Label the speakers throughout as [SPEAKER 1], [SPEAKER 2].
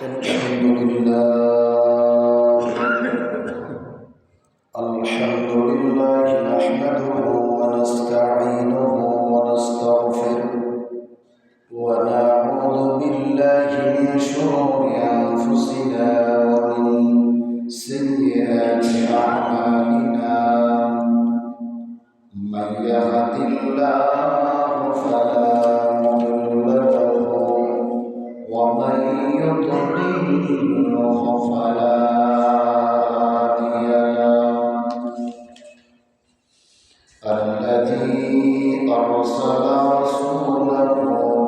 [SPEAKER 1] الحمد لله نحمده ونستعينه ونستغفره ونعوذ بالله من شرور أنفسنا ومن سيئات أعمالنا من يهد الله فلا مضل له ومن يضلل فلا هادي له الذي أرسل رسوله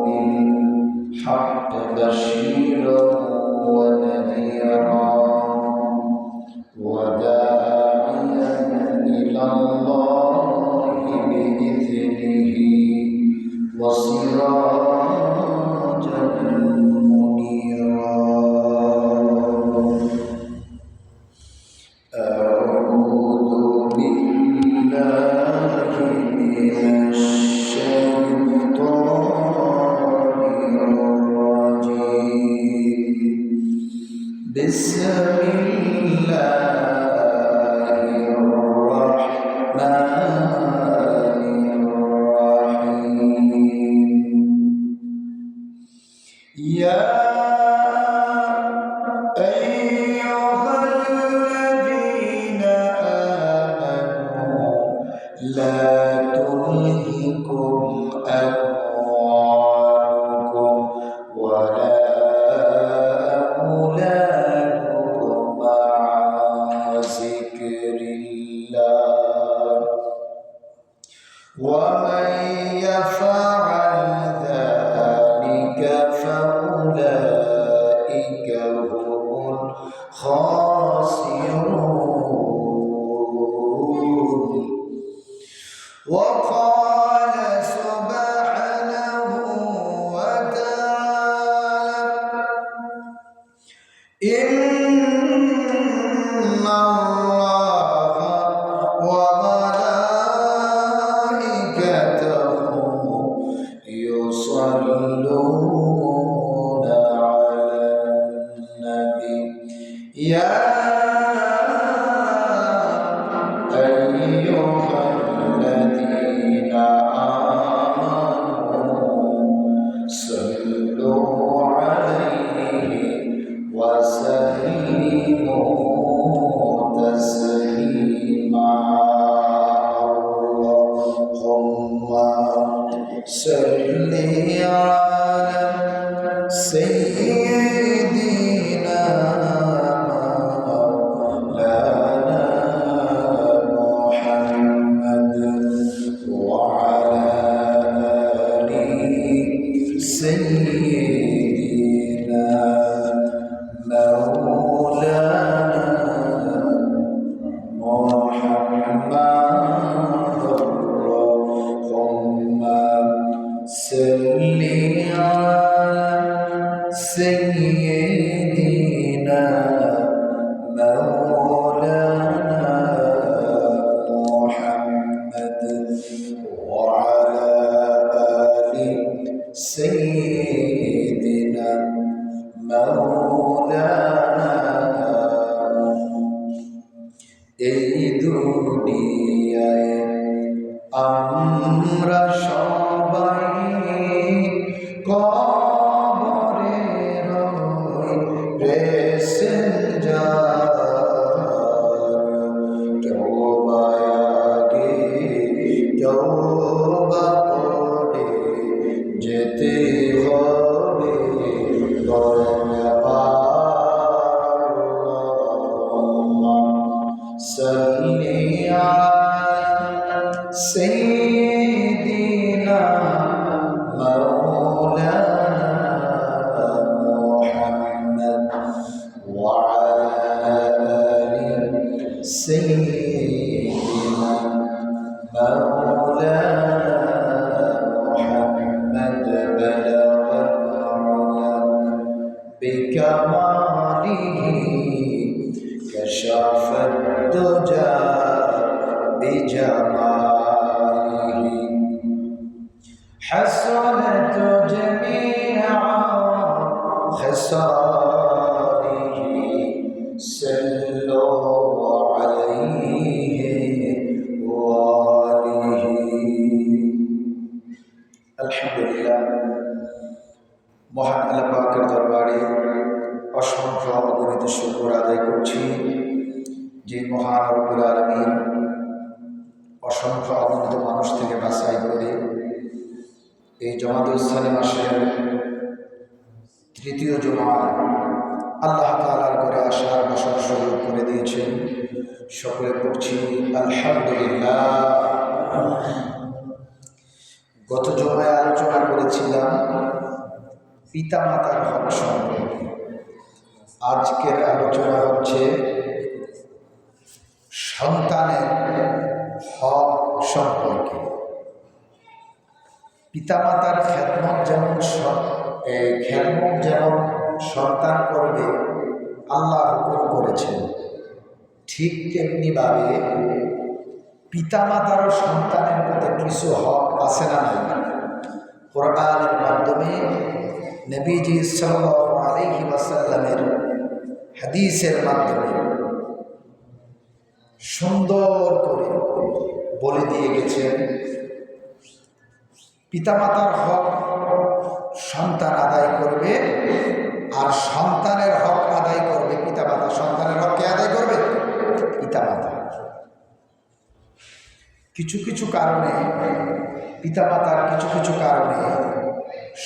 [SPEAKER 1] بالحق بشيرا ونذيرا وداعيا إلى الله بإذنه وسراجا منيرا. أعوذ بالله من الشيطان الرجيم. بسم الله الرحمن الرحيم. يا أيها الذين آمنوا لا تلهكم أموالكم ولا أولادكم عن ذكر الله ومن يفعل ذلك فأولئك هم الخاسرون. وقال سبحانه وتعالى إن الله وملائكته يصلون على النبي يا أيها الذين آمنوا صلوا عليه وسلموا تسليما. اللهم صل على سيدنا مولانا محمد وعلى آل سيدنا مولانا محمد. اللهم صل على سيدنا مولانا محمد وعلى آل سيدنا مولانا. এই দুনিয়ায় আমরা সবাই কবরে রই প্যাসেঞ্জার। কেউ বা আগে কেউ বা পরে যেতে হবে صل على سيدنا مولانا محمد وعلى آل سيدنا مولانا محمد. بلغ العلا بكماله كشف الدجى بجماله حسنت جميع خصاله মহান আল্লাহ পাকের দরবারে অসংখ্য অগণিত শুকর আদায় করছি যে মহান রব্বুল আলামিন অসংখ্য অগণিত মানুষ থেকে বাছাই করে এই জমাতুল ইসলামী মাসের তৃতীয় জুমায় আল্লাহ তাআলার করে আসার বসার সুযোগ করে দিয়েছেন। সকলে পড়ছি আলহামদুলিল্লাহ। গত জমায় আলোচনা করেছিলাম পিতামাতার হক সম্পর্কে। আজকের আলোচনা হচ্ছে সন্তানের হক সম্পর্কে। পিতামাতার খেদমত যেমন সন্তান করবে আল্লাহ হুকুম করেছেন, ঠিক তেমনিভাবে পিতামাতারও সন্তানের প্রতি কিছু হক আছে না নাই? কোরআনের মাধ্যমে নবীজি সাল্লাল্লাহু আলাইহি ওয়াসাল্লামের হাদিসের মাধ্যমে সুন্দর করে বলে দিয়ে গেছেন পিতামাতার হক সন্তান আদায় করবে, আর সন্তানের হক আদায় করবে পিতামাতা। সন্তানের হক কে আদায় করবে? পিতামাতা। কিছু কিছু কারণে পিতামাতার কিছু কারণে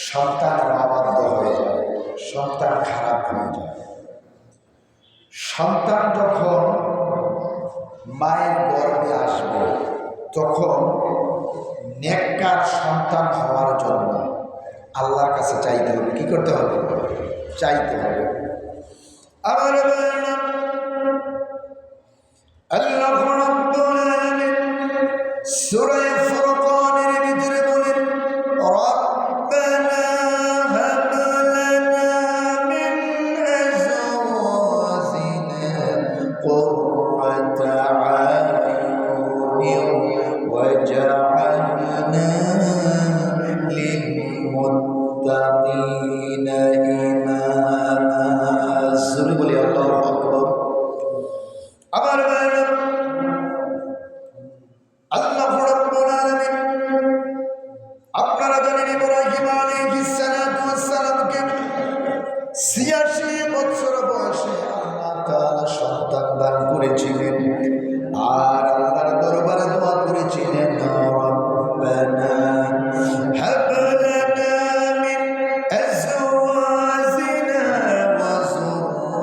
[SPEAKER 1] সন্তান অবাধ্য হয়ে যায়, সন্তান খারাপ হয়ে যায়। সন্তান যখন মায়ের গর্ভে আসবে তখন নেককার সন্তান হওয়ার জন্য আল্লাহর কাছে চাইতে হবে। কি করতে হবে? চাইতে হবে। আমার আল্লাহ রাব্বুল আলামিন সূরা ফুরকানের ভিতরে বলেন, রব্বানা হাব লানা মিন আজওয়াজিনা কুররাতা আয়ুনিন ওয়াজআলনা লিল মুত্তাকিনা ইমামা। জোরে বলি আল্লাহু আকবার। আমার আল্লাহ রাব্বুল আলামিন, আপনারা জানেন ইব্রাহিম আলাইহিস সালাতু ওয়াস সালামকে 86 বছর বয়সে আল্লাহ তাআলা সন্তান দান করেছিলেন, আর আল্লাহর দরবারে দোয়া করেছিলেন, রব্বানা হাব লানা মিন আজওয়াজিনা ওয়া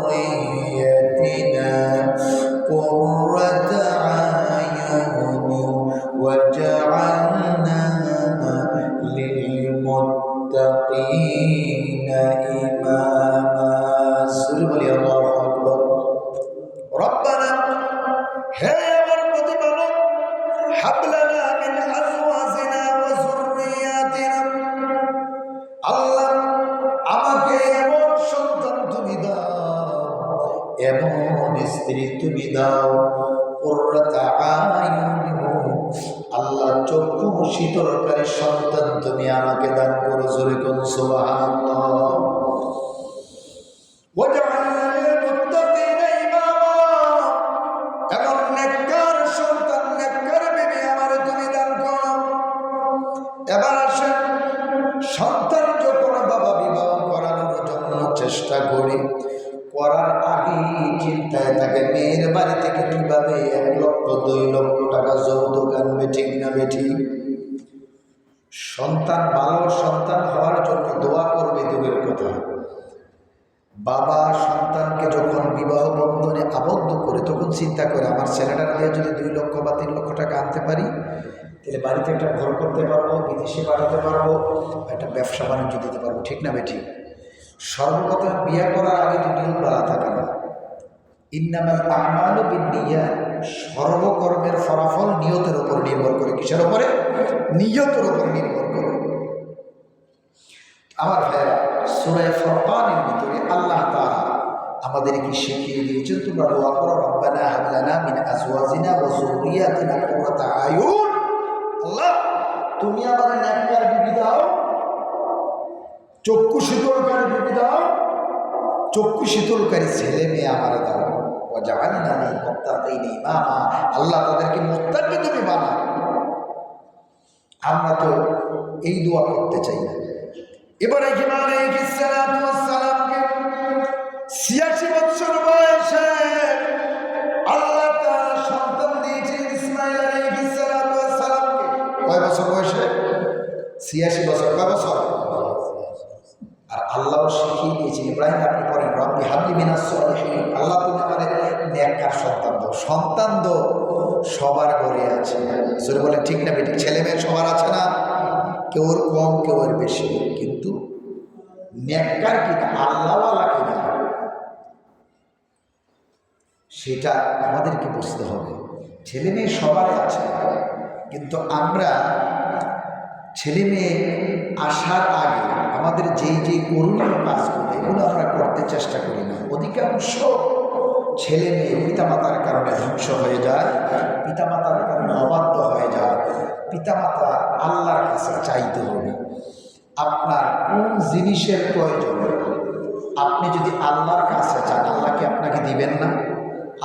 [SPEAKER 1] যুররিয়াতিনা কুররাতা وجعلنا للمتقين إماما। سورة الله أكبر। ربنا هي مرتبنا هب لنا من أزواجنا وذرياتنا। আল্লাহ আমাকে এমন সন্তান তুমি দাও, এমন স্ত্রী তুমি দাও, আল্লাহ চক্ষু শীতলকারী সন্তান তুমি আমাকে দান করো। জোরে কোন সুবহানাল্লাহ। এমন নেককার সন্তান, নেককার বিবি আমারে তুমি দান করো। এবার আসেন, সন্তান যখন বাবা বিবাহ করানোর জন্য চেষ্টা করি, করার আগে চিন্তায় থাকে মেয়ের বাড়ি থেকে কিভাবে 1 লক্ষ 2 লক্ষ টাকা যৌতুক আনবে। ঠিক না বেঠিক? সন্তান ভালো সন্তান হওয়ার জন্য দোয়া করবে দূরের কথা, বাবা সন্তানকে যখন বিবাহ বন্ধনে আবদ্ধ করে তখন চিন্তা করে আমার ছেলেটার দিয়ে যদি 2 লক্ষ বা 3 লক্ষ টাকা আনতে পারি তাহলে বাড়িতে একটা ঘর করতে পারবো, বিদেশে পাঠাতে পারবো, একটা ব্যবসা বাণিজ্য দিতে পারবো। ঠিক না বেঠিক? সর্বপ্রথম বিয়ে করার আগে তো নিয়ম বলা থাকে না, ইন্নামাল আমালু বিন্নিয়াত। সর্বকর্মের ফলাফল নিয়তের উপর নির্ভর করে। কিসের উপরে? নিয়তের উপর নির্ভর করে। আমার ভাইরা, সূরা ফুরকানের ভিতরে আল্লাহ তাআলা আমাদেরকে শিখিয়ে দিয়েছেন, তোমরা দোয়া করো, রব্বানা হাব লানা মিন আজওয়াজিনা ওয়া যুররিয়াতিনা কুররাতা আয়ুন। আল্লাহ তুমি আমাদের নেককার বিবি দাও, চক্ষু শীতলকারী বিবি দাও, চক্ষু শীতলকারী ছেলে মেয়ে আমারে দাও। ওয়াজআলনা লিল মুত্তাকিনা ইমামা। আল্লাহ তাদেরকে মুত্তাকি তুমি বানাও। আমরা তো এই দোয়া করতে চাই না, ইব্রাহিম আলাইহিস সালাতু ওয়াস সালামকে ৮৬ বছর বয়সে আল্লাহ তাআলা সন্তান দিয়েছেন ইসমাঈল আলাইহিস সালাতু ওয়াস সালামকে। কয় বছর বয়সে? ৮৬ বছর। কয় বছর? আর আল্লাহও শিখিয়ে দিয়েছেন, ইব্রাহিম আপনি পড়েন, রব্বি হাবলি মিনাস সলিহিন, আল্লাহ তুমি আমাদের নেককার সন্তান দাও। সন্তান দাও সবার ঘরে আছে, জোরে বলেন ঠিক না বেঠিক? ছেলে মেয়ে সবার আছে না? কেউ কম কেউ বেশি, কিন্তু নেককার কিনা আল্লাহওয়ালা কিনা সেটা আমাদেরকে বুঝতে হবে। ছেলে মেয়ে সবারই আছে, কিন্তু আমরা ছেলে মেয়ে আসার আগে আমাদের যেই যেই করণীয় কাজগুলো এগুলো আমরা করতে চেষ্টা করি না। অধিকাংশ ছেলে মেয়ে পিতামাতার কারণে ধ্বংস হয়ে যায়, পিতামাতার কারণে অবাধ্য হয়ে যায়। পিতামাতা আল্লাহর কাছে চাইতে হবে আপনার কোন জিনিসের প্রয়োজন। আপনি যদি আল্লাহর কাছে চান, আল্লাহ কি আপনাকে দিবেন না?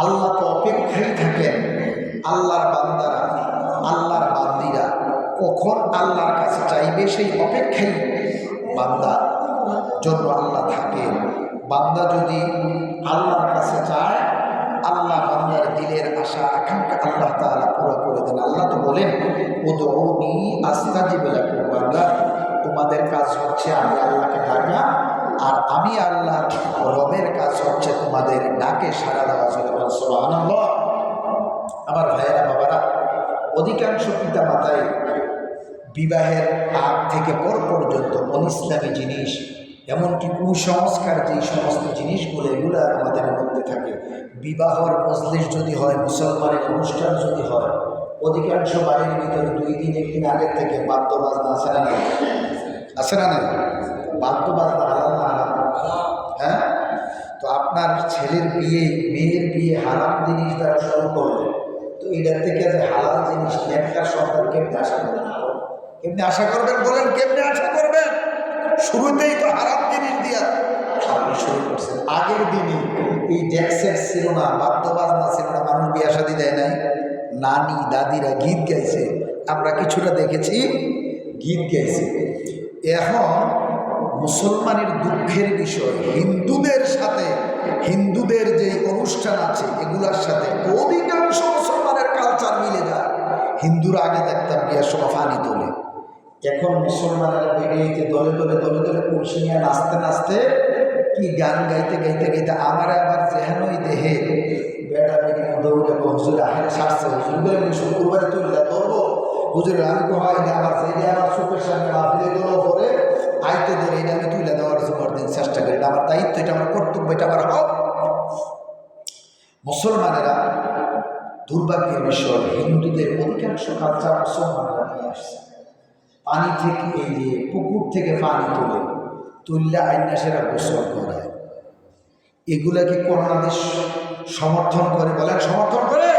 [SPEAKER 1] আল্লাহ তো অপেক্ষায় থাকেন আল্লাহর বান্দারা, আল্লাহর বান্দিরা কখন আল্লাহর কাছে চাইবে সেই অপেক্ষায় বান্দা জন্য আল্লাহ থাকেন। বান্দা যদি আল্লাহর কাছে চায়, আল্লাহ বান্দার দিলের আশা আকাঙ্ক্ষা আল্লাহ তাআলা পুরো করে দেন। আল্লাহ তো বলেন, উদউনি আস্তাজিব লাকুম, বান্দা তোমাদের কাজ হচ্ছে আমি আল্লাহকে ডাকা, আর আমি আল্লাহ রবের কাজ হচ্ছে তোমাদের ডাকে সাড়া দেওয়া। সুবহানাল্লাহ। আমার ভাইয়েরা বাবারা, অধিকাংশ পিতা মাতায় বিবাহের আগ থেকে পর পর্যন্ত অনিসলামী জিনিস, এমনকি কুসংস্কার যেই সমস্ত জিনিসগুলো এগুলো আমাদের মধ্যে থাকে। বিবাহর মজলিস যদি হয়, মুসলমানের অনুষ্ঠান যদি হয়, অধিকাংশ বাড়ির ভিতরে 2 দিন 1 দিন আগের থেকে বাদ্য বাজনা আছে না নাই? আছে না নাই? বাদ্য বাজনা হারাম না হারাম? হ্যাঁ, তো আপনার ছেলের বিয়ে মেয়ের বিয়ে হারাম জিনিস দ্বারা শুরু করলে, তো এটার থেকে যে হালাল জিনিস নেককার সন্তান কেমনি আশা করবেন? কেমনি আশা করবেন বলেন? কেমনি আশা করবেন? শুরুতেই তো হারাম জিনিস দিয়া আপনি শুরু করছেন। আগের দিনে এই ডেক্সেট ছিল না, বাদ্য বাজনা ছিল না, মানুষ বিয়ে শাদী দেয় নাই, নানি দাদিরা গীত গাইছে, আমরা কিছুটা দেখেছি গীত গাইছে। এখন মুসলমানের দুঃখের বিষয়, হিন্দুদের সাথে হিন্দুদের যে অনুষ্ঠান আছে এগুলার সাথে অধিকাংশ মুসলমানের কালচার মিলে যায়। হিন্দুরা আগে দেখতাম বিয়ের সময় ফানি তোলে, এখন মুসলমানেরা বেরিয়েছে দলে দলে দলে দলে কলসি নিয়ে নাচতে নাচতে কি গান গাইতে গাইতে গাইতে আমারে আবার যেহেনই দেহে বেটা বেটি দৌড়ে হুজুর আহের সারছে, হুজুর বলে শুক্রবারে তুললে ধরবো, হুজুরের আমি তো হয় না, আমার যেটা আমার চোখের সামনে মাফিলে গেলেও পরে আইতে ধরে এটা আমি তুলে দেওয়ার জন্য দিন চেষ্টা করি। এটা আমার দায়িত্ব, এটা আমার কর্তব্য, এটা আমার হক। মুসলমানেরা দুর্ভাগ্যের বিষয়, হিন্দুদের অধিকাংশ কালচার মুসলমানরা নিয়ে আসছে। পানি থেকে এই যে পুকুর থেকে পানি তুললে আইনাসেরা গোসল করে, এগুলাকে করোনা দেশ সমর্থন করে, বলেন সমর্থন করে?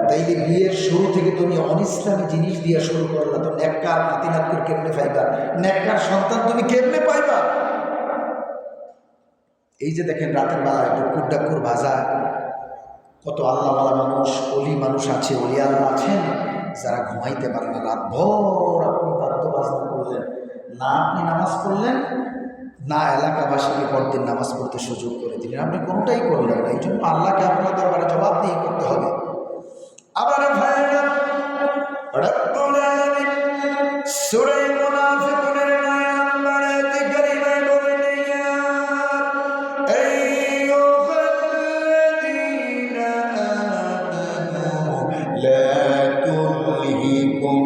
[SPEAKER 1] তাইলে বিয়ের শুরু থেকে তুমি অনিসলামী জিনিস দিয়ে শুরু করলা, তো নেককার নাতিনাতকুর কেমনে পাইবা? নেককার সন্তান তুমি কেমনে পাইবা? এই যে দেখেন রাতের বেলায় ডুকুর ডাকুর ভাজা, কত আল্লাহওয়ালা মানুষ, অলি মানুষ আছে, অলি আল্লাহ আছেন যারা ঘুমাইতে পারে না, রাত ভোর আপনি বাদ্য বাজনা করলেন না, আপনি নামাজ পড়লেন না, এলাকাবাসীকে পরদিন নামাজ পড়তে সুযোগ করে দিলেন, আপনি কোনোটাই করলেন না। এই জন্য আল্লাহকে আপনার দরবারে জবাব দিয়ে করতে হবে। আবার ভাইরা, রব্বুল আলামিন সূরা মুনাফিকুনের 9 নম্বর আয়াতে কারিমায় বলেন, ইয়া আইয়ুহাল্লাযীনা আমানু লা তুলহিকুম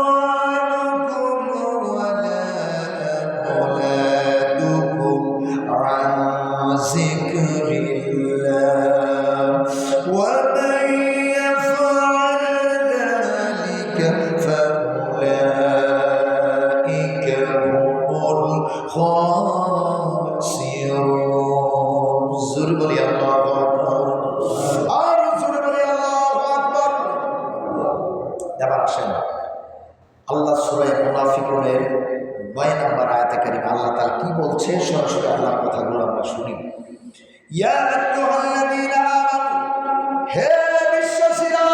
[SPEAKER 1] আমওয়ালুকুম ওয়ালা আওলাদুকুম আন যিকরিল্লাহ ওয়া মান ইয়াফআল যালিকা ফাউলাইকা হুমুল খাসিরুন। জোরে বলি আল্লাহু আকবার, আর জোরে বলি আল্লাহু আকবার। এবার আসেন আল্লাহ সূরা মুনাফিকুনের 9 নম্বর আয়াতে কারিমা আল্লাহ তাআলা কি বলছে, সরাসরি আল্লাহর কথাগুলো আমরা শুনি। ইয়া আইয়ুহাল্লাযীনা আমানু, হে বিশ্বাসীরা,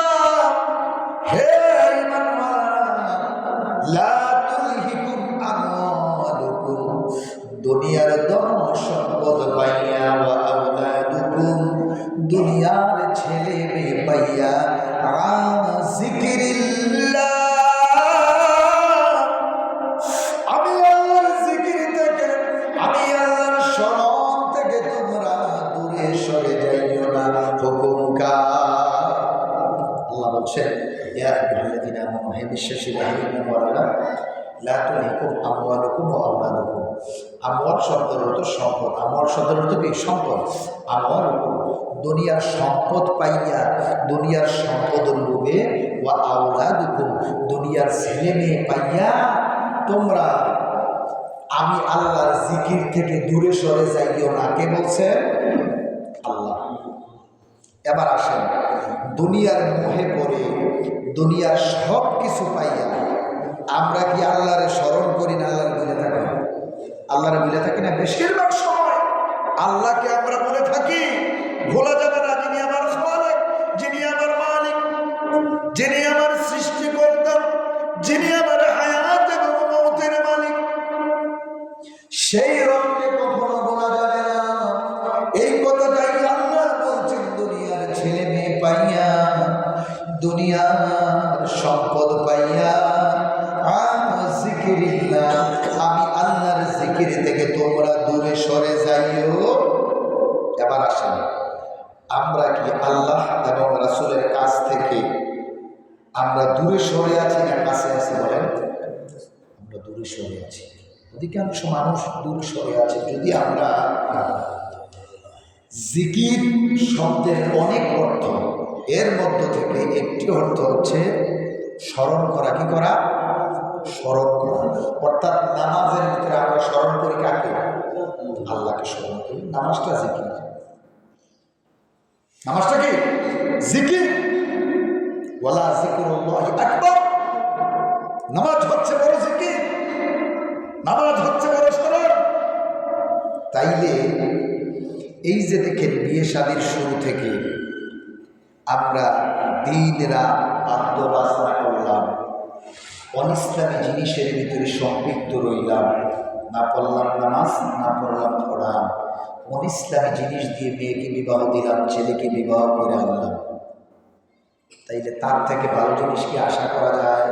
[SPEAKER 1] হে ঈমানওয়ালারা, লা তুলহিকুম আমওয়ালুকুম দুনিয়ার ধন সম্পদ পাইয়া ওয়া আওলাদুকুম দুনিয়ার ছেলে মেয়ে পাইয়া জিকিরিল্লাহ আমি আল্লাহর জিকির থেকে আমি আল্লাহর স্মরণ থেকে তোমরা দূরে সরে যাইও না। হুকুম কার? আল্লাহ বলছেন ইয়া আইয়ুহাল্লাযীনা আমানু হে বিশ্বাসীরা হে মুমিনরা লা তুলহিকুম আমওয়ালুকুম ওয়া আওলাদুকুম। আমওয়াল শব্দের অর্থ সম্পদ, আমওয়াল শব্দের অর্থ কি? সম্পদ। আমওয়ালুকুম দুনিয়ার সম্পদ পাইয়া দুনিয়ার সম্পদের লোভে ওয়া আওলাদুকুম দুনিয়ার ছেলে মেয়ে পাইয়া তোমরা আমি আল্লাহর জিকির থেকে দূরে সরে যাইও না। কে বলছেন? আল্লাহ। এবার আসেন, দুনিয়ার মোহে পড়ে দুনিয়ার সব কিছু পাইয়া আমরা কি আল্লাহরে স্মরণ করি না? আল্লাহর ভুলে থাকি? আল্লাহরে ভুলে থাকি না? বেশিরভাগ সময় আল্লাহকে আমরা বলে থাকি। ভোলা যাবে না যিনি আমার খালেক, যিনি আমার মালিক, যিনি আমার সৃষ্টিকর্তা, যিনি আমার হায়াত এবং মওতের মালিক, সেই রবকে কখনো বলা যাবে না। এই কথাটাই আল্লাহ বলছেন দুনিয়ার ছেলে মেয়ে পাইয়া দুনিয়ার সম্পদ পাইয়া জিকিরিল্লাহ আমি আল্লাহর জিকির থেকে তোমরা দূরে সরে যাইও। এবার আসেন, আমরা কি আল্লাহ এবং রাসূলের কাছ থেকে আমরা দূরে সরে আছি না কাছে আছি? বলেন, আমরা দূরে সরে আছি। অধিকাংশ মানুষ দূরে সরে আছে। যদি আমরা জিকির শব্দের অনেক অর্থ, এর মধ্য থেকে একটি অর্থ হচ্ছে স্মরণ করা। কি করা? স্মরণ করা। অর্থাৎ নামাজের ভিতরে আমরা স্মরণ করি কাকে? আল্লাহকে স্মরণ করি। নামাজটা জিকির। নামাজটা কি? জিকির। ওয়ালা যিকরুল্লাহি আকবার। নামাজ হচ্ছে বড় জিকির, নামাজ হচ্ছে বড় স্মরণ। তাইলে এই যে দেখেন বিয়ে শাদীর শুরু থেকে আমরা দিন রাত বাদ্য বাজনা করলাম, অনিসলামী জিনিসের ভিতরে সম্পৃক্ত রইলাম, না পড়লাম নামাজ, না পড়লাম কোরআন, অনিসলামী জিনিস দিয়ে মেয়েকে বিবাহ দিলাম, ছেলেকে বিবাহ করে আনলাম। তাইলে তার থেকে ভালো জিনিস কি আশা করা যায়?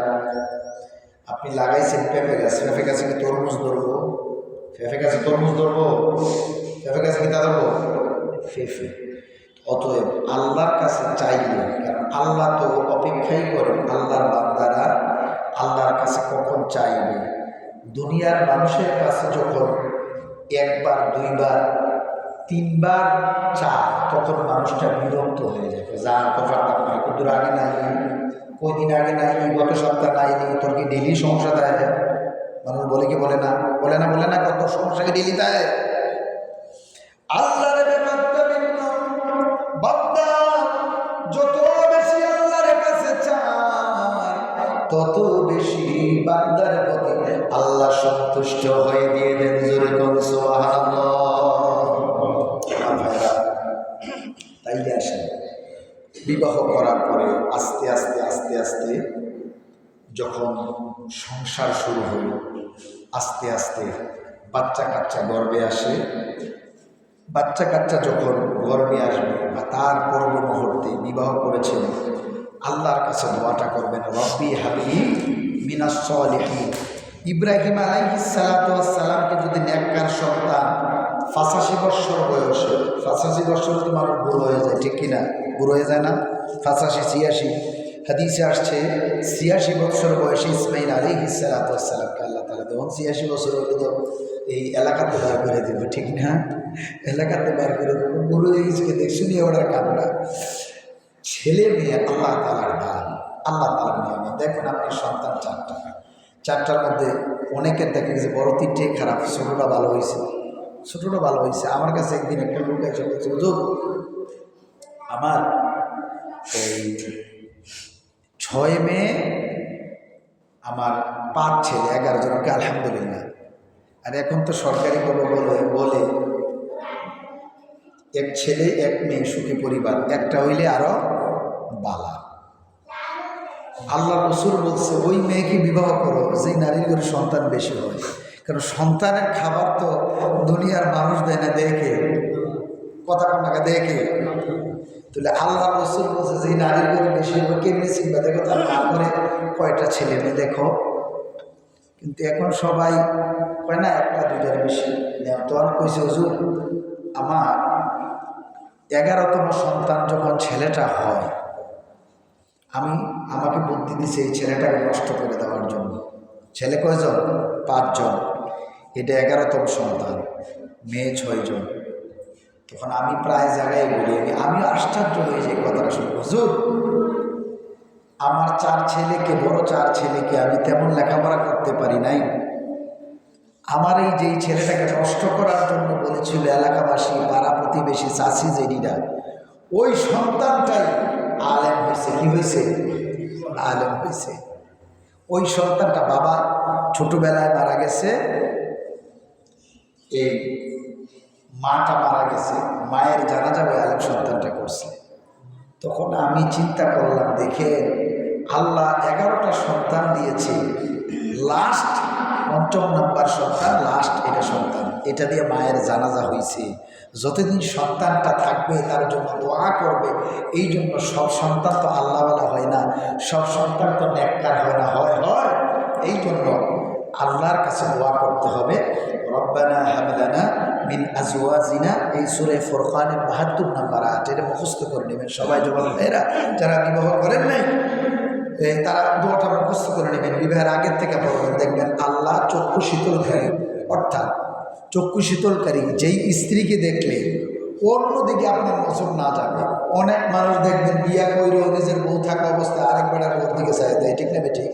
[SPEAKER 1] আপনি লাগাইছেন পেঁপে গাছ, পেঁপে গাছে কি তরমুজ ধরবো? পেঁপে গাছে তরমুজ ধরবো? পেঁপে গাছে কি তা ধরবো? পেঁপে। অতএব আল্লাহর কাছে চাইলে, কারণ আল্লাহ তো অপেক্ষাই করেন আল্লাহর বান্দারা আল্লাহর কাছে কখন চাইবে। দুনিয়ার মানুষের কাছে যখন একবার দুইবার তিনবার চায় তখন মানুষটা বিরক্ত হয়ে যায়। যা কথা আপনার কতদূর আগে নাই, কয়দিন আগে নাই, গত সপ্তাহ নাইনি, তোর কি ডেলি সমস্যা দেয়? মানুষ বলে কি বলে না? বলে না, বলে না, কত সমস্যাকে ডেলি দেয়। আল্লাহর ব্যাপারটা ভিন্ন। বান্দা যত বেশি আল্লাহর কাছে চায় তত বেশি বান্দার প্রতি আল্লাহ সন্তুষ্ট হয়ে দিয়ে দেন। জোরে কোন সুবহানাল্লাহ। তাইলে আসেন, বিবাহ করার পরে আস্তে আস্তে আস্তে আস্তে যখন সংসার শুরু হল, আস্তে আস্তে বাচ্চা কাচ্চা গর্ভে আসে। বাচ্চা কাচ্চা যখন গর্ভে আসবে বা তার পূর্ব মুহূর্তে বিবাহ করেছেন, আল্লাহর কাছে দোয়াটা করবেন, রব্বি হাবলি মিনাস সালিহিন। ইব্রাহিম আলাইহিস সালাতু ওয়াস সালামকে যদি নেককার সন্তান 85 বছর বয়সে, 85 বছর তো মানুষ বুড়ো হয়ে যায়, ঠিক কিনা? বুড়ো হয়ে যায় না? 85 86 হাদিসে আসছে 86 বছর বয়সে ইসমাইল আলাইহিস সালাতু ওয়াস সালামকে আল্লাহ তাআলা যখন 86 বছর হলে তো এই এলাকাতে বার করে দেবে, ঠিক না? এলাকাতে বার করে দেবে। বুড়ো হয়েছে দেখছি নিয়ে ওনার কামড়া। ছেলে মেয়ে আল্লাহ তাআলার দান, আল্লাহ তাআলার নিয়ামত। দেখুন আপনি সন্তান চারটার মধ্যে অনেকের দেখে গেছে বড় 3টেই খারাপ, ছোটোটা ভালো হয়েছে, ছোটোটা ভালো হয়েছে। আমার কাছে একদিন একটা লোক এসে বলছে, হুজুর আমার এই 6 মেয়ে আমার 5 ছেলে, 11 জনকে আলহামদুলিল্লাহ। আর এখন তো সরকারি বলে 1 ছেলে 1 মেয়ে সুখী পরিবার, একটা হইলে আরো বালা। আল্লাহ রাসূল বলছে ওই মেয়েকে বিবাহ করো যেই নারীর ঘরে সন্তান বেশি হয়, কারণ সন্তানের খাবার তো দুনিয়ার মানুষ দেয় না, দেখে কথা কন্যাকে দেখে। তাহলে আল্লাহ রসুল বলছে যে নারীর করে বেশি হবে, কেমনি চিন্তা দেখো তার মা করে কয়টা ছেলে মেয়ে দেখো। কিন্তু এখন সবাই কয় না একটা দুইটার বেশি। তখন কইছে হুজুর আমার 11তম সন্তান যখন ছেলেটা হয়, আমাকে বুদ্ধি দিছে এই ছেলেটাকে নষ্ট করে দেওয়ার জন্য। ছেলে কয়জন? 5 জন। এটা 11তম সন্তান, মেয়ে 6 জন। তখন আমি প্রায় জায়গায় বলি, আমি আশ্চর্য হয়ে যাই কথাটা শুনে, হুজুর আমার 4 ছেলেকে, বড় 4 ছেলেকে আমি তেমন লেখাপড়া করতে পারি নাই। আমার এই যেই ছেলেটাকে নষ্ট করার জন্য বলেছিল এলাকাবাসী, পাড়া প্রতিবেশী, চাষি জেডিরা, ওই সন্তানটাই আলেম হয়েছে। কি হয়েছে? আলেম হয়েছে। ওই সন্তানটা বাবা ছোটবেলায় মারা গেছে, এই মাটা মারা গেছে, মায়ের জানাজা ওই আলেম সন্তানটা করছে। তখন আমি চিন্তা করলাম, দেখে আল্লাহ 11টা সন্তান দিয়েছে, লাস্ট 5ম নাম্বার সন্তান, লাস্ট এটা সন্তান, এটা দিয়ে মায়ের জানাজা হয়েছে। যতদিন সন্তানটা থাকবে তার জন্য দোয়া করবে। এই জন্য সব সন্তান তো আল্লাহওয়ালা হয় না, সব সন্তান তো নেককার হয় না, হয়। এই জন্য আল্লাহর কাছে দোয়া করতে হবে, রব্বানা হাব লানা মিন আজওয়াজিনা। এই সূরা ফুরকানের 72 নম্বর আয়াত, এটা মুখস্থ করে নেবেন সবাই। যুবক ভাইরা যারা বিবাহ করেন নাই তারা দোয়াটা মুখস্থ করে নেবেন, বিবাহের আগের থেকে পড়বেন। দেখবেন আল্লাহ চক্ষু শীতলকারী, অর্থাৎ চক্ষু শীতলকারী যেই স্ত্রীকে দেখলে অন্যদিকে আপনার নজর না যাবে। অনেক মানুষ দেখবেন বিয়া কইরেও নিজের বউ থাকা অবস্থায় আরেক বেড়ার বউর দিকে চাই দেয়, ঠিক না ঠিক?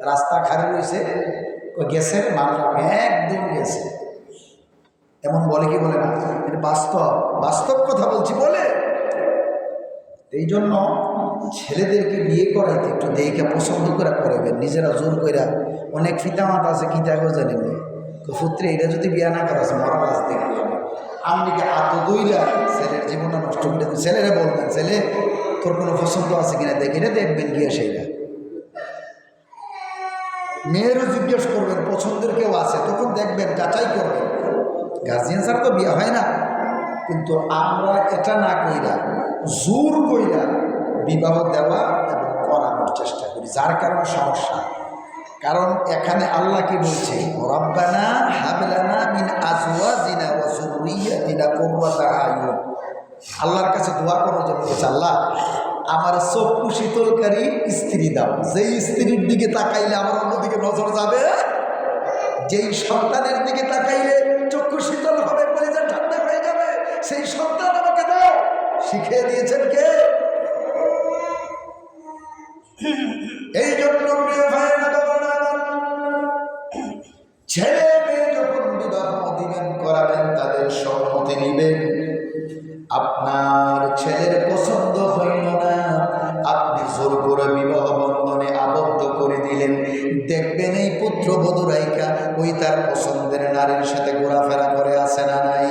[SPEAKER 1] রাস্তা খারে রয়েছে, গেছে মানুষ একদম গেছে, এমন বলে কি বলে না? এটা বাস্তব কথা বলছি বলে। এই জন্য ছেলেদেরকে বিয়ে করাইতে একটু দেখে পছন্দ করে করাবেন, নিজেরা জোর করে। অনেক ফিতামাতা আছে কি দেখো জানেন, পুত্রে এটা যদি বিয়ে না করা আছে মরা গাছ দেখবে আমদিকে আত দইরা ছেলের জীবনটা নষ্ট করে দেবেন। ছেলেরা বলবেন, ছেলে তোর কোনো পছন্দ আছে কিনা দেখে, এটা দেখবেন গিয়ে সেইটা। মেয়েরও জিজ্ঞেস করবেন পছন্দের কেউ আছে, তখন দেখবেন, যাচাই করবেন। গার্জিয়ান ছাড়া তো বিয়ে হয় না। কিন্তু আমরা এটা না কইরা জোর কইরা বিবাহ দেওয়া এবং করানোর চেষ্টা করি, যার কারণে সমস্যা। কারণ এখানে আল্লাহ কি বলছে, রব্বানা হাব লানা মিন আজওয়াজিনা ওয়া যুররিয়াতিনা কুররাতা আয়ুন। আল্লাহর কাছে দোয়া করার জন্য বলছে, আল্লাহ আমার চক্ষু শীতলকারী স্ত্রী দাও, যেই স্ত্রীর দিকে তাকাইলে আমার অন্যদিকে নজর যাবে, যেই সন্তানের দিকে তাকাইলে চক্ষু শীতল হবে, কলিজা ঠান্ডা হয়ে যাবে, সেই সন্তান আমাকে দাও। শিখিয়ে দিয়েছেন কে? এই জন্য প্রিয় ভাইয়েরা, ছেলে মেয়ে যখন বিবাহ দিবেন করাবেন তাদের সম্মতি নিবেন। আপনার ছেলের পছন্দ হইল না, আপনি জোর করে বিবাহ বন্ধনে আবদ্ধ করে দিলেন। দেখবেন এই পুত্রবধূ রাইকা ওই তার পছন্দের নারীর সাথে ঘোরাফেরা করে আসে না নাই?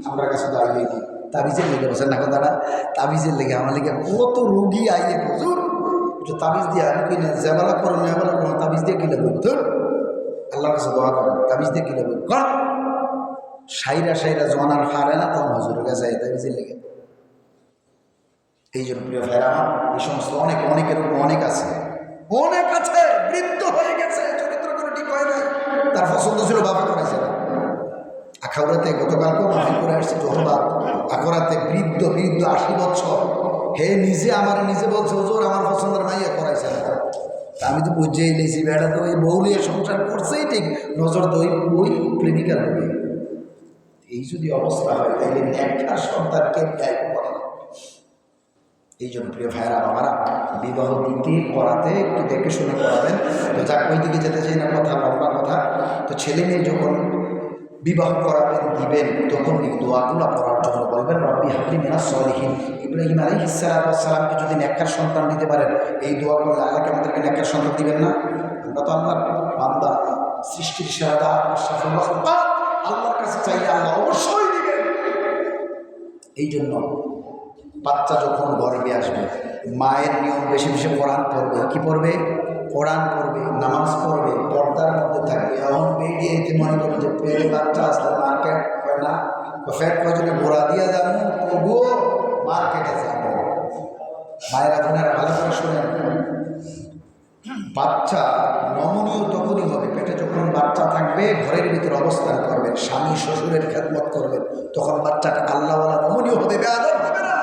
[SPEAKER 1] আমরা কাছে তো আইয়ে দিই তাবিজের লেগে বসেন না, কথাটা তাবিজের লেগে আমার লেগে কত রুগী আইয়ে হুজুর একটু তাবিজ দিয়ে, আমি কিনা জেবালা করো নেবালা করো, তাবিজ দিয়ে কিনে বলবো ধর আল্লাহর কাছে দোয়া করেন, তাবিজ দিয়ে কিনে বলবো কর। সাইরা জোয়ানার হারে না, তখন হজুরের কাছে তাবিজের লেগে। এই জন্য প্রিয় ভাইরা আমার, এই সমস্ত অনেকের উপর অনেক আছে, বৃদ্ধ হয়ে গেছে, চরিত্র করে ঠিক হয় নাই, তার পছন্দ ছিল বাবা করেছে না। আখাউড়াতে গতকালকেও মাফিল করে আসছে, যতবার আখড়াতে বৃদ্ধ 80 বছর, হে নিজে বলছে হুজুর আমার পছন্দের মাইয়া করাইছে না। আমি তো বুঝেই নিয়েছি বেড়া তো ওই বউলিয়ে সংসার করছেই ঠিক, নজর তো ওই প্রেমিকার হবে। এই যদি অবস্থা হয় তাহলে নেককার সন্তানকে ব্যয় করে না। এই জন্য প্রিয় ভাইয়েরা বাবারা, বিবাহ দিতে করাতে একটু দেখে শুনে করাবেন। তো যাক, ওই দিকে যেতে চাই না, কথা লম্বা কথা। তো ছেলে মেয়ে যখন বিবাহ করাবেন দিবেন, তখন এই দোয়াগুলো পড়ার জন্য বলবেন, রব্বি হাবলি মিনাস সলিহিন। ইব্রাহিম আলাইহিস সালামকে যদি নেককার সন্তান দিতে পারেন, এই দোয়া করলে আল্লাহকে আমাদেরকে নেককার সন্তান দিবেন না? আমরা তো আল্লাহর বান্দা, সৃষ্টির সেরা আল্লাহর কাছে চাইলে আল্লাহ অবশ্যই দিবেন। এই জন্য বাচ্চা যখন গর্ভে আসবে, মায়ের নিয়ম বেশি বেশি কোরআন পড়বে। কি পড়বে? কোরআন পড়বে, নামাজ পড়বে, পর্দার মধ্যে থাকবে। এখন বেরিয়ে এতে মনে করবে যে পেটে বাচ্চা আসলে মার্কেট হয় না, ফ্যাট প্রয়োজনে ঘোরা দিয়ে যাবো, তবুও মার্কেটে যাবো। মায়েরা বোনেরা ভালো করে শোনেন, বাচ্চা নমনীয় তখনই হবে পেটে যখন বাচ্চা থাকবে, ঘরের ভিতরে অবস্থান করবেন, স্বামী শ্বশুরের খেদমত করবেন, তখন বাচ্চাটা আল্লাহওয়ালা নমনীয় হবে, বেয়াদব হবে না।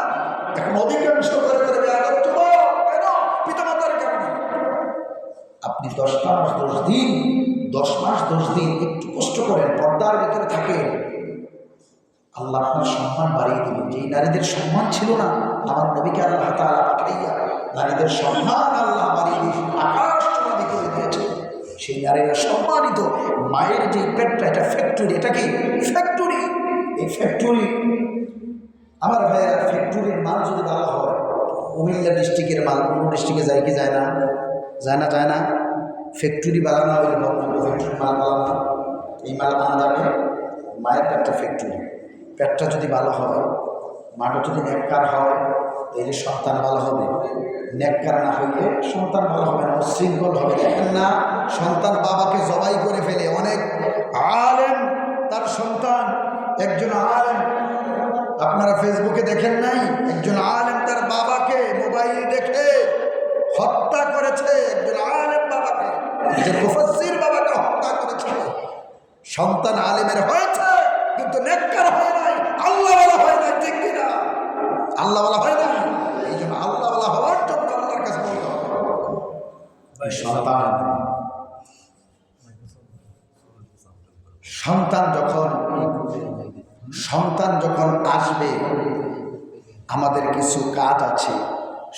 [SPEAKER 1] এখন অধিকাংশ করে বেয়াদব যুবক, কেন? পিতামাতার কারণে। আপনি 10 মাস 10 দিন একটু কষ্ট করেন, পর্দার ভিতরে থাকেন, আল্লাহ আপনার সম্মান বাড়িয়ে দিবেন। যেই নারীদের সম্মান ছিল না, আমার নবীকে আল্লাহ তাআলা পাঠাইয়া নারীদের সম্মান আল্লাহ বাড়িয়ে দিয়ে আকাশ চূড়ান্ত করে দিয়েছে। সেই নারীরা সম্মানিত। মায়ের যে পেটটা, এটা ফ্যাক্টরি। এটা কি ফ্যাক্টরি? এই ফ্যাক্টরি আমার ভাইয়েরা, ফ্যাক্টরির মাল যদি ভালো হয়, কুমিল্লা ডিস্ট্রিক্টের মাল অন্য ডিস্ট্রিক্টে যায় কি যায় না? যায় না। ফ্যাক্টরি বানানো হইলে ফ্যাক্টরির মাল বানানো, এই মাল বানা যাবে। মায়ের পেটটা ফ্যাক্টরি। পেটটা যদি ভালো হয়, মাটা যদি নেককার হয়, তাহলে সন্তান ভালো হবে। নেককার না হইলে সন্তান ভালো হবে না, উশৃঙ্খল হবে। দেখেন না, সন্তান বাবাকে জবাই করে ফেলে। অনেক আলেম তার সন্তান, একজন আলেম, আপনারা ফেসবুকে দেখেন নাই, একজন আলেম তার বাবাকে মোবাইল দেখে হত্যা করেছে। একজন আলেম বাবাকে, একজন মুফাসসির বাবাকে হত্যা করেছে। সন্তান আলেমের হয়েছে, কিন্তু নেককার হয় নাই, আল্লাহওয়ালা হয় নাই। ঠিক কিনা? আল্লাহওয়ালা হয় নাই। এই জন্য আল্লাহওয়ালা হওয়ার জন্য আল্লাহর কাছে বলতে হবে। সন্তান যখন আসবে, আমাদের কিছু কাজ আছে।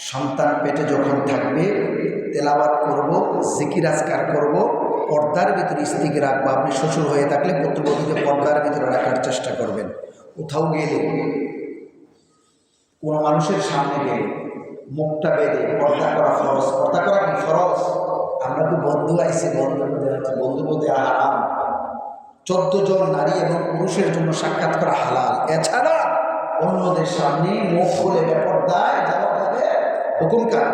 [SPEAKER 1] সন্তান পেটে যখন থাকবে, তেলাওয়াত করব, জিকির আজকার করব, পর্দার ভিতরে স্ত্রীকে রাখবো। আপনি শ্বশুর হয়ে থাকলে পুত্রবধূকে পর্দার ভিতরে রাখার চেষ্টা করবেন। কোথাও গেলে, কোনো মানুষের সামনে গেলে মুখটা বেঁধে পর্দা করা ফরজ। পর্দা করা কি ফরজ? আমরা তো বন্ধু আইসি, বন্ধু বলতে হারাম। 14 জন নারী এবং পুরুষের জন্য সাক্ষাৎ করা হালাল। এছাড়া অন্যদের সামনে মুখ খুলে বেপর্দায় যাওয়া যাবে, হুকুম কার?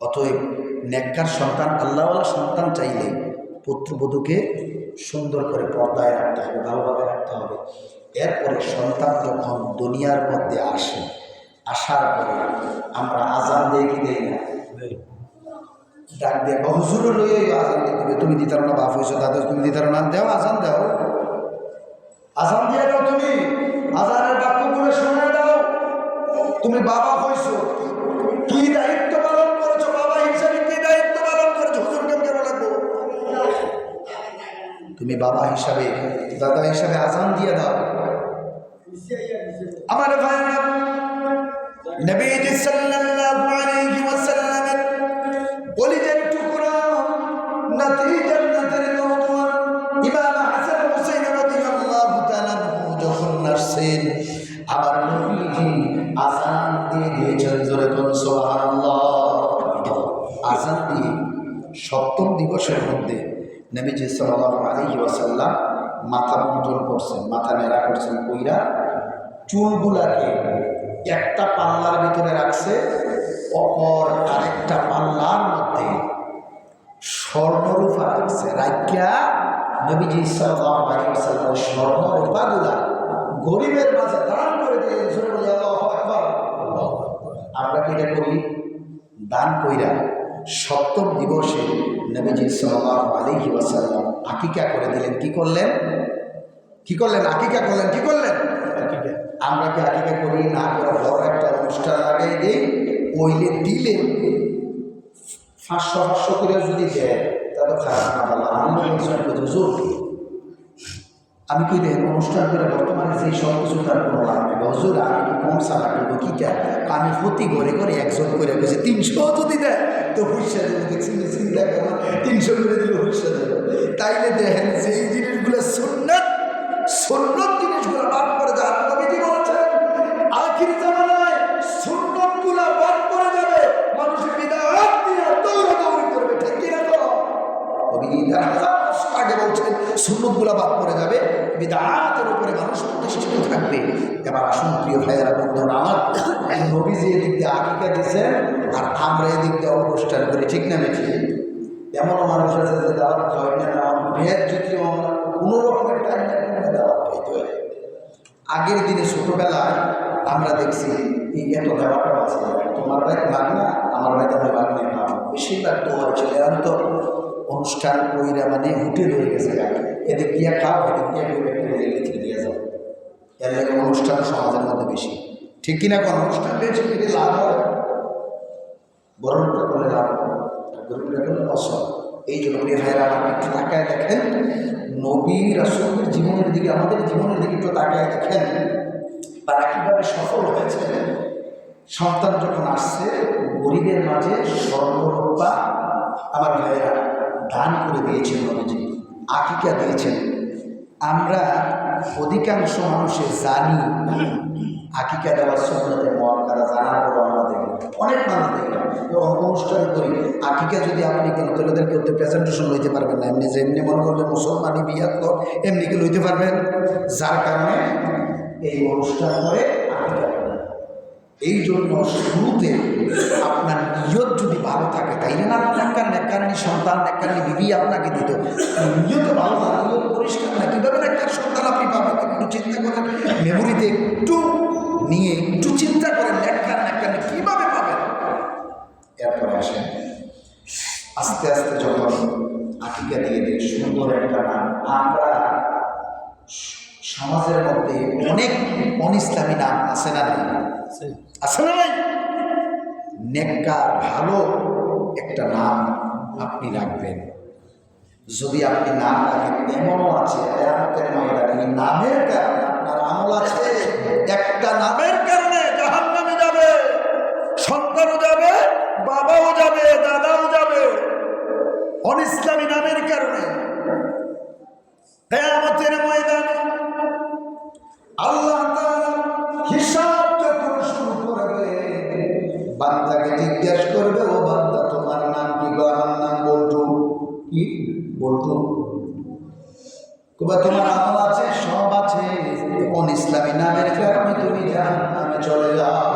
[SPEAKER 1] অতএব নেককার সন্তান, আল্লাহওয়ালা সন্তান চাইলে পুত্রবধূকে সুন্দর করে পর্দায় রাখতে হবে, ভালোভাবে রাখতে হবে। এরপরে সন্তান যখন দুনিয়ার মধ্যে আসে, আসার পরে আমরা আজান দিয়ে কি দেই না? ডাক দিয়ে হুজুরও লইয়ে আজান দিয়ে দিবে। তুমি দিতার না, বাপ হয়েছো দাদা, তুমি দিতার না, দেও আজান দাও, আজান দিয়ে দাও। তুমি আজানের বাক্যগুলো শুনে দাও। তুমি বাবা হয়েছো, কি দায়িত্ব পালন করেছো? বাবা হিসাবে কি দায়িত্ব পালন করেছো? হুজুরকে কেন লাগবো? তুমি বাবা হিসাবে, দাদা হিসাবে আজান দিয়ে দাও। আমার ভাইরা, নবীজি সাল্লাল্লাহু আলাইহি ওয়াসাল্লামের কলিজার টুকরা, নাতি জান্নাতের নওজোয়ান ইমাম হাসান হুসাইন রাদিয়াল্লাহু তাআলা যখন আসছেন, আমার নবীজি আজান দিয়ে দিয়েছেন। জোরে কোন সুবহানাল্লাহ। আজান দিয়ে সপ্তম দিবসের মধ্যে নবীজি সাল্লাল্লাহু আলাইহি ওয়াসাল্লাম মাথা মুন্ডন করছেন, মাথা নেড়া করছেন, কইরা চুলগুলাকে একটা পাল্লার ভিতরে রাখছে, অপর আরেকটা পাল্লার মধ্যে স্বর্ণরূপা রাখছে। রাখিয়া নবীজি সাল্লাল্লাহু আলাইহি ওয়াসাল্লাম স্বর্ণরূপাগুলা গরিবের মাঝে দান করে দিয়েছেন। আল্লাহু আকবার। আমরা কি এটা করি? দান কইরা সপ্তম দিবসে নবীজি সাল্লাল্লাহু আলাইহি ওয়াসাল্লাম আকিকা করে দিলেন। কি করলেন? আকিকা করলেন। কি করলেন? আমরা কি আকিকা করি না? করে বড় একটা অনুষ্ঠান লাগাই দিই, ওইলে দিলে 500 করে যদি দেয়, তা তো খারাপ না। ভালো আমি কি দেন অনুষ্ঠান করে বর্তমানে সেই সব কিছু তার কোনো লাভ নেই। হুজুর আমি কি কম সালা করবো কি চাই? আমি প্রতি ঘরে করে 100 করে বসে 300 যদি দেয় তো হুইসা দেবো। দেখছি চিন্তা করো, 300 করে দিলে হুইসা দেবো। তাইলে দেখেন যে এই জিনিসগুলো সুন্নাত জিনিসগুলো বাদ করে যান। নবীজি বলেছেন আখির জামানায় সুন্নাতগুলো বাদ করে যাবে, মানুষের বিদআত নিয়ে দৌড়াদৌড়ি করবে। ঠিক কিনা? তো নবীজি আগে বলছেন সুন্নাতগুলো বাদ করে যাবে, বিদআতের উপরে মানুষ প্রতিষ্ঠিত থাকবে। এবার আসুন প্রিয় ভাইয়েরা, বন্ধুরা আমার, নবীজি এদিক দিয়ে আকিকা দিয়েছেন আর আমরা এদিক দিয়ে অনুষ্ঠান করি, ঠিক না বেঠিক? এমনও মানুষ আছে যে দাওয়াত খাওয়াই না, মেয়ের যদি আমরা কোনো রকমের টাইম দাওয়াত খাইতে হয়। আগের দিনে ছোটোবেলায় আমরা দেখছি এই এত দেওয়াটা আছে, তোমার ভাই লাগ না, আমার ভাই তোমার লাগ না, বেশিরভাগ তোমার ছেলে আনত অনুষ্ঠান কইরা মানে হোটেল হয়ে গেছে, এদিক দিয়ে খাও, এদিক দিয়ে লিখে দিয়ে যাও। এর লাগে অনুষ্ঠান সমাজের মধ্যে বেশি, ঠিক কিনা? কোন অনুষ্ঠান বেশি কিন্তু লাভ হয়, বরণটা করলে লাভ হয়, গরিবরা করলে লস হয়। এই জন্য প্রিয় ভাইয়েরা আমার একটু তাকায় দেখেন নবী রাসূলের জীবনের দিকে, আমাদের জীবনের দিকে একটু তাকায় দেখেন তারা কীভাবে সফল হয়েছে। সন্তান যখন আসছে গরিবের মাঝে স্বর্ণরূপা আমার ভাইয়েরা দান করে দিয়েছেন, নবীজি আকিকা দিয়েছেন। আমরা অধিকাংশ মানুষের জানি আকিকা দেওয়ার সুন্নতে মুআক্কাদা, জানার পর আমরা দেখি অনেক মানুষ দেখলাম এবং অনুষ্ঠান করি আকিকা যদি আপনি কোনো তোলেদেরকে ওদের প্রেজেন্টেশন লইতে পারবেন না, এমনি যে এমনি মনে করলে মুসলমানি বিয়া তো এমনি কি লইতে পারবেন, যার কারণে এই অনুষ্ঠান করে আকিকা করেন। এই জন্য শুরুতে আপনার নিয়ত যদি ভালো থাকে, তাই না আপনার নেকারণী সন্তান নেকারণী বিবি আপনাকে দিত, নিয়ত ভালো না, নিয়ত পরিষ্কার না, কীভাবে একটা সন্তান আপনি পাবেন একটু চিন্তা করেন, মেমোরিতে একটু নিয়ে একটু চিন্তা করেন নেকারণী কীভাবে পাবেন। এরপরে আসেন আস্তে আস্তে যখন আকিকা দিয়ে দেয় সুন্দর একটা নাম, আমরা সমাজের মধ্যে অনেক অনিসলামী নাম আছে না নাই? আছে না নাই? নেককার ভালো একটা নাম আপনি রাখবেন। যদি আপনি নাম রাখেন, এমনও আছে কিয়ামতের ময়দানে নামের কারণে আপনার আমল আছে, একটা নামের কারণে জাহান্নামে যাবে, সন্তানও যাবে, বাবাও যাবে, দাদাও যাবে, অনিসলামী নামের কারণে। কিয়ামতের ময়দানে আল্লাহ তাআলা হিসাব যখন শুরু করবে, বান্দাকে জিজ্ঞাসা করবে, ও বান্দা তোমার নাম কি? আমার নাম বলতো। কি বলতো? তোমার আমল আছে, সব আছে, কোন ইসলামী নামের কারণে তুমি জাহান্নামে চলে যাও।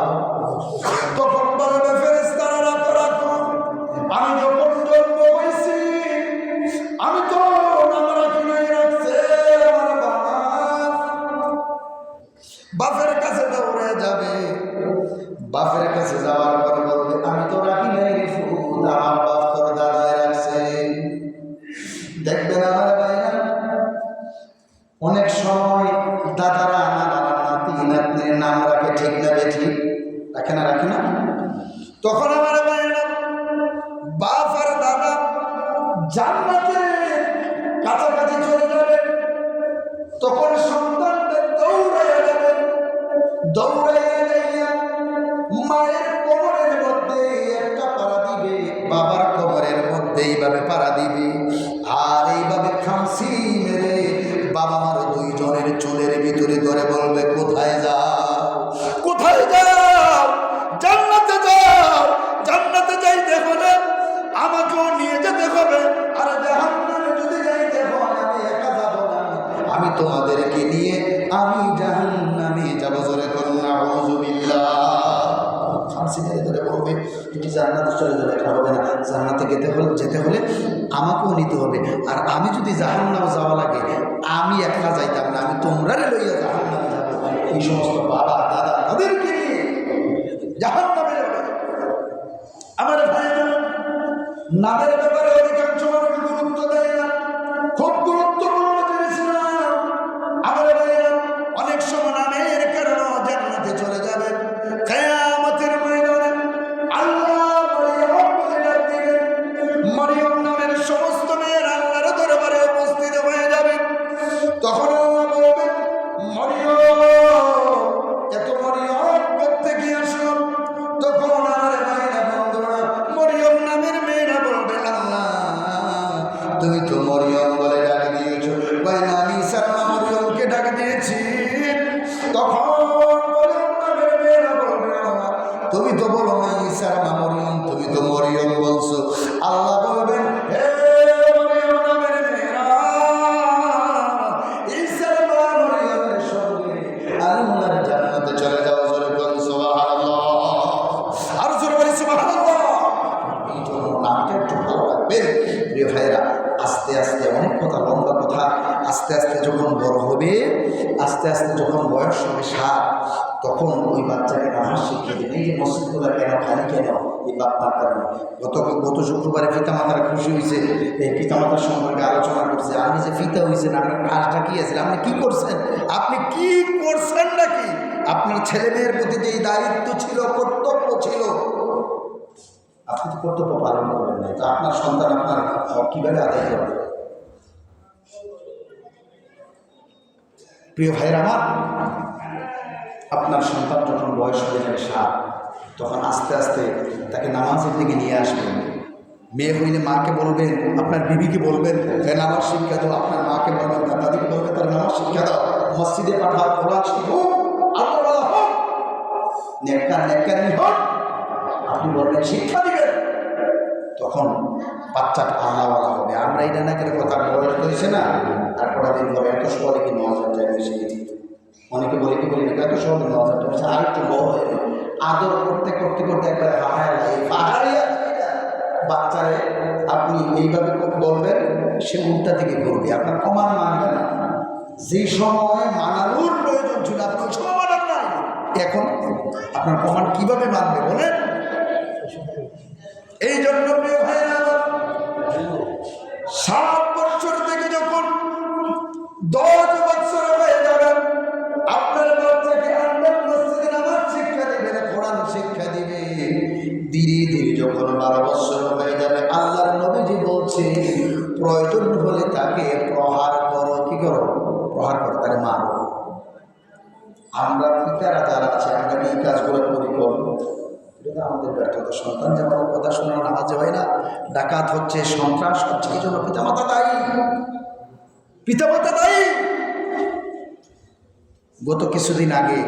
[SPEAKER 1] তখন বলবে ফেরেশতারা, রাখো রাখো, আমি যখন জন্ম হয়েছি আমি তো নাম রাখি নাই, রাখছে আমার বাপের কাছে দৌড়ে যাবে। বাপের কাছে যাওয়ার পর বলবে, আমি তো রাখি নাই রে ফুল, আমার বাপ তোর দাদায় রাখছে। দেখবেন আমার ভাইরা, অনেক সময় দাদারা নানা নাতি নাতনির নাম রাখে, ঠিক না বেঠিক? রাখে না, রাখে না? তখন আমার ভাইরা বাপ আর দাদা জান্নাতের কাছাকাছি চলে যাবে, তখন সন্তানদের দৌড়াইয়া যাবে, দৌড়াইয়া যাইয়া মায়ের কোমরের মধ্যে একটা পাড়া দিবে, বাবার কোমরের মধ্যে এইভাবে পাড়া দিবে, আর এইভাবে খামসি মেরে বাবা মার দুইজনের চুলের ভিতরে ধরে বলবে, কোথায় যাও, কোথায় যাও? জান্নাতে যাও। জান্নাতে যাইতে হলে আমাকেও নিয়ে যেতে হবে, আর জাহান্নামে যদি যাইতে হয় আমি একা যাব না, আমি তোমাদেরকে নিয়ে আমি জাহান্নামে যাব। জোরে করুন আউযুবিল্লাহ। খামসি মেরে ধরে বলবে, তুমি জান্নাতে চলে যাবে, এটা হবে না, জান্নাতে যেতে হলে আমাকেও নিতে হবে, আর আমি যদি জাহান্নামে যাওয়া লাগে আমি একা যাইতাম না, আমি তোমরা লইয়া জাহান্নামে যাবো। এই সমস্ত বাবা দাদা তাদেরকে নিয়ে জাহান্নামে যাবে। আমার ভাইরা, নামের ব্যাপারে অধিকাংশ মানুষ গুরুত্ব দেয় না, খুব গুরুত্বপূর্ণ জিনিস না। আমার ভাইরা, অনেক সময় নামের কারণে জান্নাতে চলে যাবে। কিয়ামতের ময়দানে আল্লাহ মরিয়ম বলে ডাক দিবেন, মরিয়ম নামের সমস্ত মেয়ের আল্লাহর দরবারে উপস্থিত হয়ে যাবে। তখন আল্লাহ বলবেন, মরিয়ম, এত মরিয়ম কোত্থেকে আসলো? তখন আমার ভাইরা বন্ধুরা, মরিয়ম নামের মেয়েরা বলবে, আল্লাহ তুমি তো মরিয়ম বলে ডাক দিয়েছো। ভাই না, আমি ঈসার মা মরিয়মকে ডাক দিয়েছি। তখন মরিয়ম নামের মেয়েরা বলবে, আল্লাহ তুমি তো বলো না ঈসার মা মরিয়ম, তুমি তো মরিয়ম বলছো। আল্লাহ বলবেন, হে মরিয়ম নামের মেয়েরা, ঈসার যখন বড় হবে, আস্তে আস্তে যখন বয়স হবে 7, তখন ওই বাচ্চাকে নামাজ শিখিয়ে দেবে। এই যে মসজিদগুলো কেন খালি কেন, এই বাপমার কারণে। গত শুক্রবারে পিতামাতারা খুশি হয়েছে, এই পিতামাতার সম্পর্কে আলোচনা করছে। আপনি যে পিতা হয়েছেন, আপনার কাজটা কি আছে, আপনি কি করছেন, আপনি কি করছেন নাকি আপনার ছেলে মেয়ের প্রতি যে দায়িত্ব ছিল, কর্তব্য ছিল, আপনি তো কর্তব্য পালন করেন নাই। তো আপনার সন্তান আপনার কীভাবে আদায় করবে? প্রিয় ভাইয়ের আমার, আপনার সন্তান যখন বয়স হয়ে যাবে 7, তখন আস্তে আস্তে তাকে নামাজের দিকে নিয়ে আসবেন। মেয়ে হইলে মাকে বলবেন, আপনার বিবিকে বলবেন নামাজ শিক্ষা দাও, আপনার মাকে বলবেন, তার দাদিকে বলবেন তার নামাজ শিক্ষা দাও, মসজিদে পাঠাও, কোরআন শিখো, আল্লাহ হোক, নেককারি হোক, আপনি বলবেন শিক্ষা দিবেন। তখন বাচ্চাটা আল্লাহওয়ালা হবে। আমরা এটা না করে কথা বয়স হয়েছে না, আর কটা দিন পরে এত সহজে কি 9,000 টাকা বেশি, অনেকে বলে কি বলি না, এত সহজে 9,000 টাকা বেশি, আর একটু বড় হয়ে যাবে। আদর করতে করতে করতে একবার পাহাড়িয়া বাচ্চারে আপনি এইভাবে বলবেন, সে উল্টা দিকে করবে, আপনার কমান মানবে না। যে সময় মানানোর প্রয়োজন ছিল আপনি ওই সময় মানান নাই, এখন আপনার কমান কিভাবে মানবে বলেন? এই জন্য প্রিয় ভাইরা, 7 বছর থেকে যখন 10 বছর হয়ে যাবেন, আপনার বাচ্চাকে আনবেন, মসজিদে নামাজ শিক্ষা দিবেন, কোরআন শিক্ষা দিবে। ধীরে ধীরে যখন 12 বছর হয়ে যাবে, আল্লাহর নবীজি বলছে প্রয়োজন হলে তাকে প্রহার করো। কি করো? প্রহার করো, তাকে মারো। আমরা পিতারা যারা আছে, আমরা কি এই কাজগুলো করি? এটা আমাদের ব্যর্থতা। সন্তান যেমন কথা শোনা নামাজে হয় না, ডাকাত হচ্ছে, সন্ত্রাস হচ্ছে, এই জন্য পিতামাতা দায়ী, পিতামাতা দায়ী। গত কিছুদিন আগে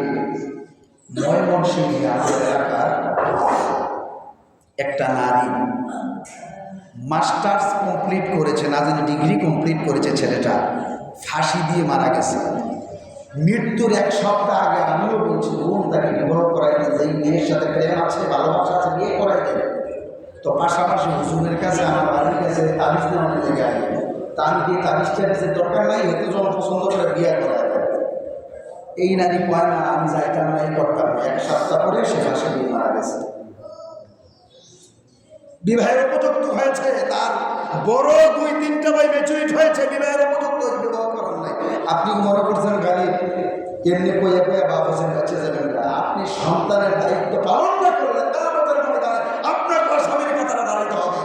[SPEAKER 1] ময়মনসিংহে আমাদের এলাকার একটা নারী মাস্টার্স কমপ্লিট করেছে, না জানি ডিগ্রি কমপ্লিট করেছে, ছেলেটা ফাঁসি দিয়ে মারা গেছে। মৃত্যুর 1 সপ্তাহ আগে আমিও বলছি বোন তাকে বিবাহ করাই দেন, যেই মেয়ের সাথে প্রেম আছে, ভালোবাসা আছে, বিয়ে করাই দেন। তো পাশাপাশি হুজুরের কাছে, আমার বাড়ির কাছে তাবিজ নেওয়ার জায়গায় তার গিয়ে তাবিজটা কাছে দরকার নাই, হয়তো জন পছন্দ করে বিয়ে করাই দেন। এই নারী কয় না আমি যাইতাম না, এই করতাম না। 1 সপ্তাহ পরে সে ফাঁসি দিয়ে মারা গেছে। বিবাহের উপযুক্ত হয়েছে, তার বড় 2-3টা ভাই ম্যাচুরিট হয়েছে, বিবাহের উপযুক্ত, বিবাহ করার নাই। আপনি মনে করছেন গাড়ি এমনি কইয়া কইয়া বাবুসের কাছে যাবেন না। আপনি সন্তানের দায়িত্ব পালন না করলে আপনার স্বামীর কথাটা দাঁড়াইতে হবে।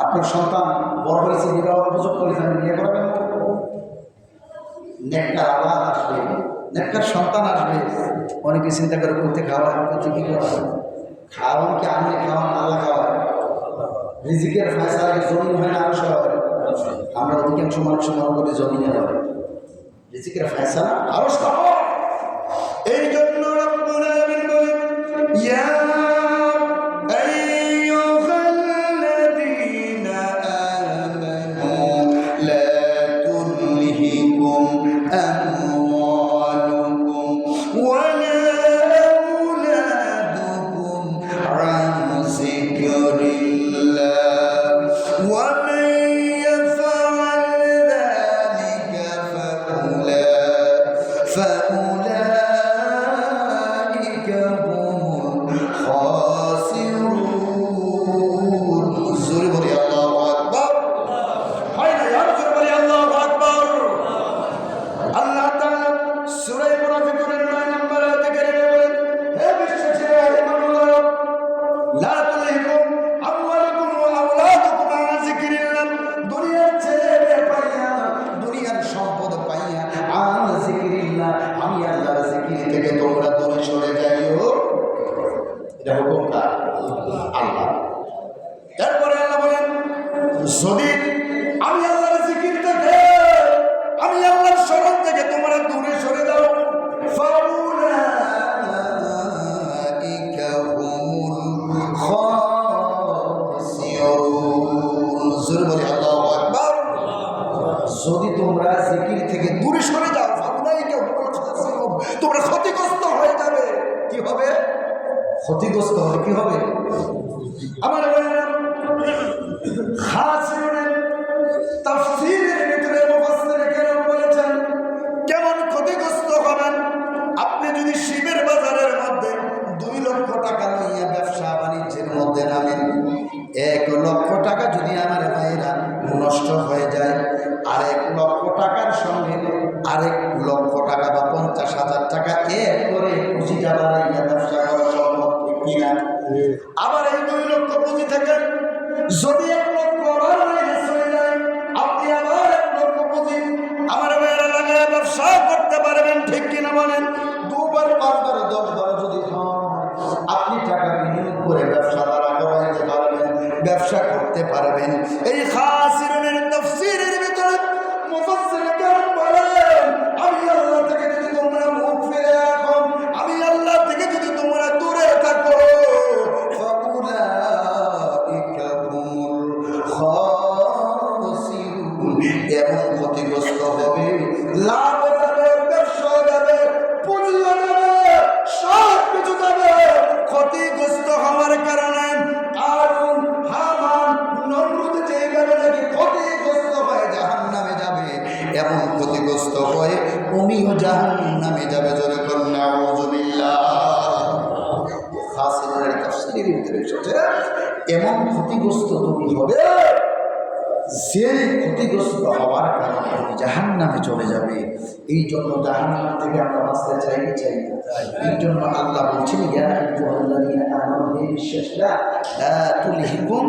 [SPEAKER 1] আপনার সন্তান বড় হয়েছে, বিবাহ উপযুক্ত হয়েছে, বিয়ে করাবেন, নেককার আওয়াজ আসবে, নেককার সন্তান আসবে। অনেকে চিন্তা করে করতে খাওয়া করতে কি করা, খাওয়ান কি আমি খাওয়ান, আল্লাহ খাওয়ান। রিজিকের ফয়সালা জমিন হয় না, আরো হয়। আমরা অধিকাংশ মানুষ মনে করি জমিনে হয়, রিজিকের ফয়সালা আরো সহজ। এই জন্য রব্বুল আলামিন বলেন, ইয়া আইয়ুহাল্লাযীনা আমানু লা তুলহিকুম আমওয়ালুকুম ওয়ালা আওলাদুকুম আন যিকরিল্লাহ ওয়া মান ইয়াফআল যালিকা ফাউলাইকা হুমুল খাসিরুন। জোরে বলি আল্লাহু আকবার। হয় না ইয়ার জোরে বলি আল্লাহু আকবার। আল্লাহ তাআলা সূরা মুনাফিকুনের 9 নম্বর আয়াতে কেরিমে বলেন, হে বিশ্বাসীরা, হে মুমিনরা, লা তুলহিকুম আমওয়ালুকুম ওয়া আওলাদুকুম আন যিকরিল্লাহ, দুনিয়ার ছেলে মেয়ে পাইয়া, দুনিয়ার সম্পদ পাইয়া, আন যিকরিল্লাহ, আমি আল্লাহর জিকির থেকে তোমরা দূরে সরে যাইও। এটা হুকুম কার? আল্লাহ। তারপরে আল্লাহ বলেন, যদি আমি আল্লাহর জিকির থেকে, আমি আল্লাহর স্মরণ থেকে তোমরা দূরে সরে যাও, ফাউলাইকা হুমুল খাসিরুন। জোরে বলি আল্লাহু আকবার। যদি তোমরা জিকির থেকে দূরে সরে যাও, ফাউলাইকা হুমুল খাসিরুন, তোমরা ক্ষতিগ্রস্ত হয়ে যাবে। কি হবে? ক্ষতিগ্রস্ত হবে। কি হবে? আমার খাসিরুনের তাফসীরের ভিতরে মুফাসসির কেরাম বলেছে, আরেক লক্ষ টাকা বা 50,000 টাকা এক করে পুঁজিটা বাড়াইয়া ব্যবসা করা সম্ভব, ঠিক কিনা? আবার এই 2 লক্ষ পুঁজি থেকে যদি 1 লক্ষ চলে যায়, আপনি আবার 1 লক্ষ পুঁজি আমার বাইরে লাগায় ব্যবসা করতে পারবেন, ঠিক কিনা বলেন? 2 বার 5 বার 10 বার যদি আপনি টাকা বিনিয়োগ করে ব্যবসা দ্বারা করাইতে পারবেন, ব্যবসা করতে পারবেন। এই খাসিরুনের তাফসীরের ভিতরে মুফাসসির কেরাম বলেন, আমি আল্লাহ থেকে যদি তোমরা মুখ ফিরে রাখো, আমি আল্লাহ থেকে যদি তোমরা দূরে থাকো, ফাউলাইকা হুমুল খাসিরুন, এমন ক্ষতিগ্রস্ত হবে, লাভ যাবে, ব্যবসা যাবে, পুঁজি যাবে, সব কিছু যাবে। ক্ষতিগ্রস্ত হওয়ার কারণে কারণ হামান নমরুদ যেভাবে নাকি ক্ষতিগ্রস্ত হয়ে জাহান্নামে যাবে, এমন ক্ষতিগ্রস্ত হয়ে উনিও জাহান্নামে যাবে। জোরে করুন নাউযুবিল্লাহ। খাসিরের তাফসীরের ভিতরে এসেছে, এমন ক্ষতিগ্রস্ত তুমি হবে যে ক্ষতিগ্রস্ত হওয়ার কারণে তুমি জাহান্নামে চলে যাবে। এই জন্য জাহান্নাম থেকে আমরা বাঁচতে চাই না? চাই না। এই জন্য আল্লাহ বলছেন, ইয়া আইয়ুহাল্লাযীনা আমানু, হে বিশ্বাসীরা, লা তুলহিকুম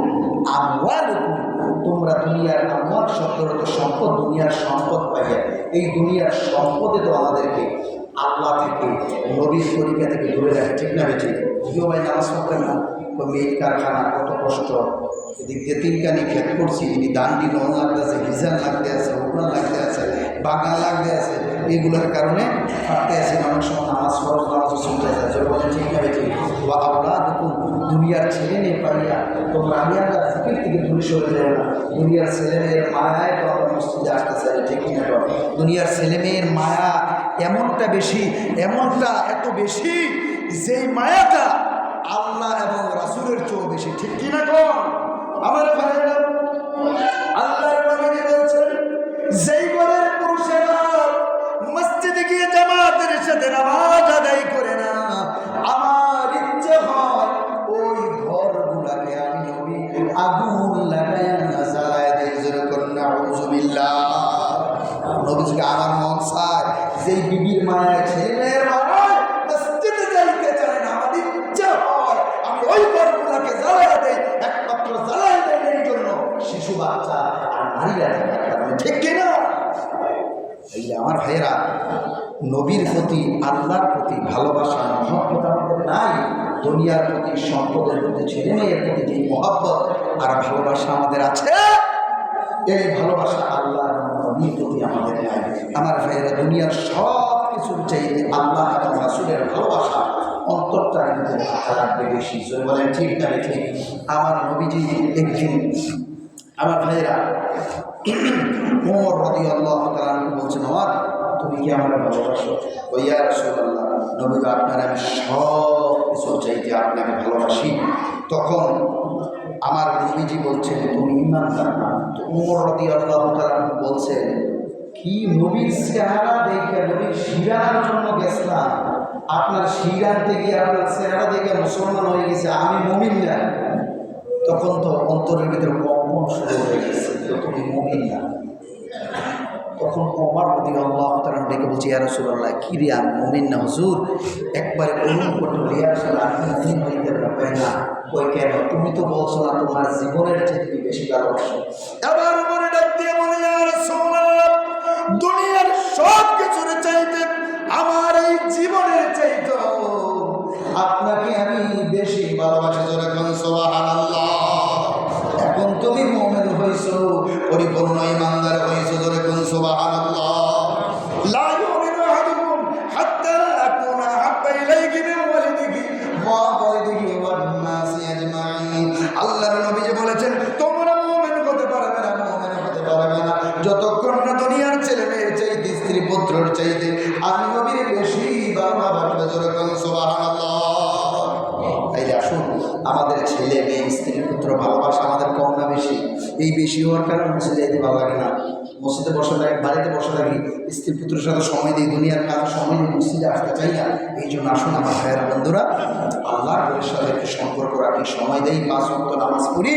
[SPEAKER 1] আমওয়ালুকুম, তোমরা দুনিয়ার আমওয়াল শব্দের অর্থ সম্পদ, দুনিয়ার সম্পদ পাইয়া, এই দুনিয়ার সম্পদে তো আমাদেরকে আল্লাহ থেকে, নবীর তরিকা থেকে দূরে রাখে, ঠিক না? বেঠিক? কেউ ভাই নামাজ পড়তেন না, মেয়ের কারখানা, কত কষ্ট, এদিক দিয়ে 3 কানি খেত করছি, ইনি দান্ডি রং লাগতেছে, হিজান লাগতে আছে, উড়ান লাগতে আছে, বাগান লাগতে আছে, এগুলোর কারণে থাকতে আছে। অনেক সময় নামাজ ফরজ নামাজও শুনতে যায়, যে বলেন ঠিক না? বেঠিক? বা আল্লাহ দেখুন, দুনিয়ার ছেলে মেয়ে পাইয়া তোমরা আমি আল্লাহ জিকির থেকে দূরে সরে যায় না। দুনিয়ার ছেলে মেয়ের মায়ায় তো আমরা মসজিদে আসতে চাই, ঠিক কিনা? দুনিয়ার ছেলে মেয়ের মায়া এমনটা বেশি, এমনটা এত বেশি, যেই মায়াটা আল্লাহ এবং রাসূলের চেয়েও বেশি, ঠিক কিনা? আমার ভাইরা, আল্লাহর নবী বলেছেন, যেই ঘরের পুরুষেরা মসজিদে গিয়ে জামাতের সাথে নামাজ আদায় করে না, আমার ইচ্ছে হয় ওই ঘরগুলাকে আমি নবী আগুন লাগায়া জ্বালায় দেই। জোরে করুন নাউযুবিল্লাহ। নবীজিকে আমার মন চায়, যেই বিবির মায়ায়, ছেলের মায়ায় মসজিদে যাইতে চায় না, আমার ইচ্ছে হয় আমি ওই ঘরগুলাকে জ্বালায় দেই। একমাত্র জ্বালায় দেয় এই জন্য শিশু, বাচ্চা আর নারীরা থাকার কারণে, ঠিক কিনা? এই আমার ভাইয়েরা, নবীর প্রতি, আল্লাহর প্রতি ভালোবাসা, মহব্বত আমাদের নাই। দুনিয়ার প্রতি, সম্পদের প্রতি, ছেলে মেয়ের প্রতি যে মহব্বত আর ভালোবাসা আমাদের আছে, এই ভালোবাসা আল্লাহ এবং নবীর প্রতি আমাদের নাই। আমার ভাইয়েরা, দুনিয়ার সব কিছুর চাইতে আল্লাহ এবং রাসূলের ভালোবাসা অন্তরটা কিন্তু রাখবে বেশি। বলেন ঠিক না? ঠিক। আমার নবীজি একদিন, আমার ভাইয়েরা, ওমর রাদিয়াল্লাহু তাআলা বলছেন, ওমর তুমি কি আমার ভালোবাসো? ও ইয়া রাসূলুল্লাহ, নবী গো, আপনার আমি সব কিছু চাইতে আপনাকে ভালোবাসি। তখন আমার নবীজি বলছেন, তুমি ঈমানদার না? তো ওমর রাদিয়াল্লাহু তাআলা বলছেন, কি নবীর চেহারা দেখে, নবীর শিরার জন্য গেছিলাম, আপনার শিরার থেকে আপনার চেহারা দেখে মুসলমান হয়ে গেছে, আমি মুমিন না? তখন তো অন্তরের ভিতরে কম্পন শুরু হয়ে গেছে, তুমি মুমিন না। তখন ওমর রাদিয়াল্লাহু তাআলা ডেকে বলছে, ইয়া রাসূলুল্লাহ, কি রে, আমি মুমিন না হুজুর? একবারে অনুভব করতে, ইয়া রাসূলুল্লাহ, আমি মুমিন হইতে পারবেন না। কই কেন? তুমি তো বলছো না তোমার জীবনের থেকে বেশি ভালোবাসো। এবার ওমর ডাক দিয়ে বলে, ইয়া রাসূলুল্লাহ, দুনিয়ার সব কিছুর চাইতে আমার এই জীবনের চাইতে আপনাকে আমি বেশি ভালোবাসি। জোরে কোন সুবহানাল্লাহ। এখন তুমি মুমিন হইছো, পরিপূর্ণ ঈমানদার হইছো। জোরে কোন সুবহানাল্লাহ। লা ইউমিনু আহাদুকুম হাত্তা আকুনা আহাব্বা ইলাইহি মিন ওয়ালিদিহি ওয়া ওয়ালিদিহি ওয়ান নাসি আজমাইন। আল্লাহর নবী যে বলেছেন, তোমরা মুমিন হতে পারবে না, মুমিন হতে পারবে না যতক্ষণ না দুনিয়ার ছেলে মেয়ের চাইতে, স্ত্রী পুত্রের চাইতে আমি নবীর বেশি ভালোবাসবে। জোরে কোন সুবহানাল্লাহ। তাইলে আসুন, আমাদের ছেলে মেয়ে, স্ত্রী পুত্র ভালোবাসা আমাদের কম না বেশি? এই বেশি হওয়ার কারণে মুছে যাইতে ভালো লাগে না? মসজিদে বসে থাকি, বাড়িতে বসে থাকি, স্ত্রী পুত্রের সাথে সময় দিই, দুনিয়ার কাজ সময় দিই, মসজিদে আসতে চাই না। এই জন্য আসুন আমার ভাইয়েরা বন্ধুরা, আল্লাহর ঘরের সাথে একটু সম্পর্ক রাখি, সময় দেই, 5 ওয়াক্ত নামাজ পড়ি।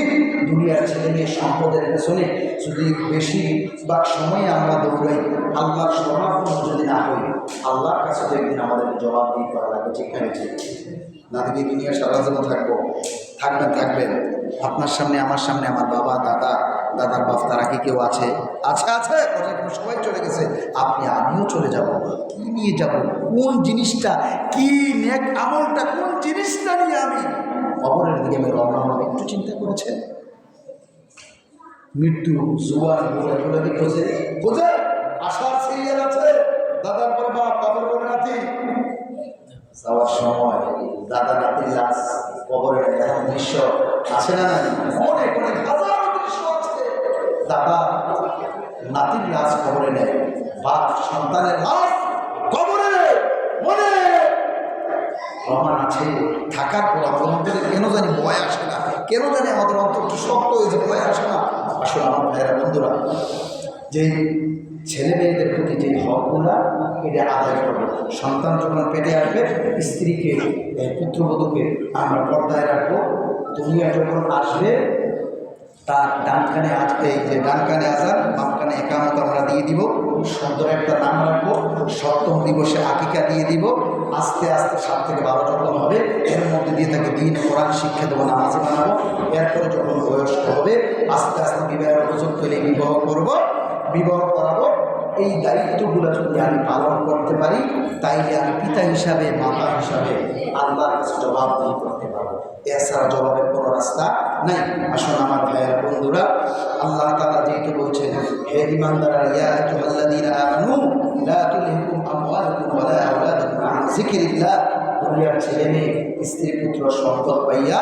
[SPEAKER 1] দুনিয়ার ছেলে মেয়ে সম্পদের পেছনে যদি বেশি বা সময়ে আমরা দৌড়াই, আল্লাহর স্বভাবপূর্ণ যদি না হই, আল্লাহর কাছে তো একদিন আমাদেরকে জবাব দিয়ে করা লাগবে। যেখানে না থেকে দুনিয়া সারা জীবন থাকবেন আপনার সামনে, আমার সামনে, আমার বাবা, দাদার বাপ, তারা কি কেউ আছে? আছে সবাই চলে গেছে। আমিও চলে যাব। কি নিয়ে যাব? কোন জিনিসটা, কি নেক আমলটা, কোন জিনিসটা নিয়ে আমি কবরের দিকে আমি রওনা হব? একটু চিন্তা করেছেন? মৃত্যু, জুয়ার, এগুলো কি খোঁজে আসার সিরিয়াল আছে? দাদার পর বাপ, বাবার পর নাতি, যাওয়ার সময় দাদা নাতির লাশ কবরের এমন দৃশ্য আছে না? অনেক হাজার দৃশ্য আছে। দাদা নাতির লাশ কবরে নেয়, বাপ সন্তানের লাশ কবরে নেয়। মনে প্রমাণ আছে থাকার পর আমাদের অন্তরে কেন জানি ভয় আসে না, কেন জানি আমাদের অন্তর একটু শক্ত হয়েছে, ভয় আসে না। আসলে আমার ভাইয়েরা বন্ধুরা, যে ছেলে মেয়েদের প্রতি যে হকগুলা, এটা আদায় করবো। সন্তান যখন পেটে আসবে, স্ত্রীকে, পুত্রবধূকে আমরা পর্দায় রাখবো। দুনিয়া যখন আসবে, তার ডান কানে আজান, বাম কানে একামত আমরা দিয়ে দিব। সুন্দর একটা নাম রাখবো। 7ম দিবসে আকিকা দিয়ে দিব। আস্তে আস্তে 7 থেকে 12 যখন হবে, এর মধ্যে দিয়ে তাকে দিন কোরআন শিক্ষা দেবো, নামাজ বানাবো। এরপরে যখন বয়স্ক হবে, আস্তে আস্তে বিবাহের উপযুক্ত হলে বিবাহ করাবো। এই দায়িত্বগুলো যদি আমি পালন করতে পারি, তাইলে আমি পিতা হিসাবে, মাতা হিসাবে আল্লাহর কাছে জবাবদিহি করতে পারবো। এছাড়া জবাবের কোনো রাস্তা নাই। আসুন আমার ভাইয়েরা বন্ধুরা, আল্লাহ তাআলা যেহেতু বলছেন, হে ঈমানদাররা, ইয়া আইয়ুহাল্লাযীনা আমানু লা তুলহিকুম আমওয়ালুকুম ওয়ালা আওলাদুকুম আন যিকরিল্লাহ। দুনিয়ার ছেলে মেয়ে, স্ত্রী পুত্র, সম্পদ পাইয়া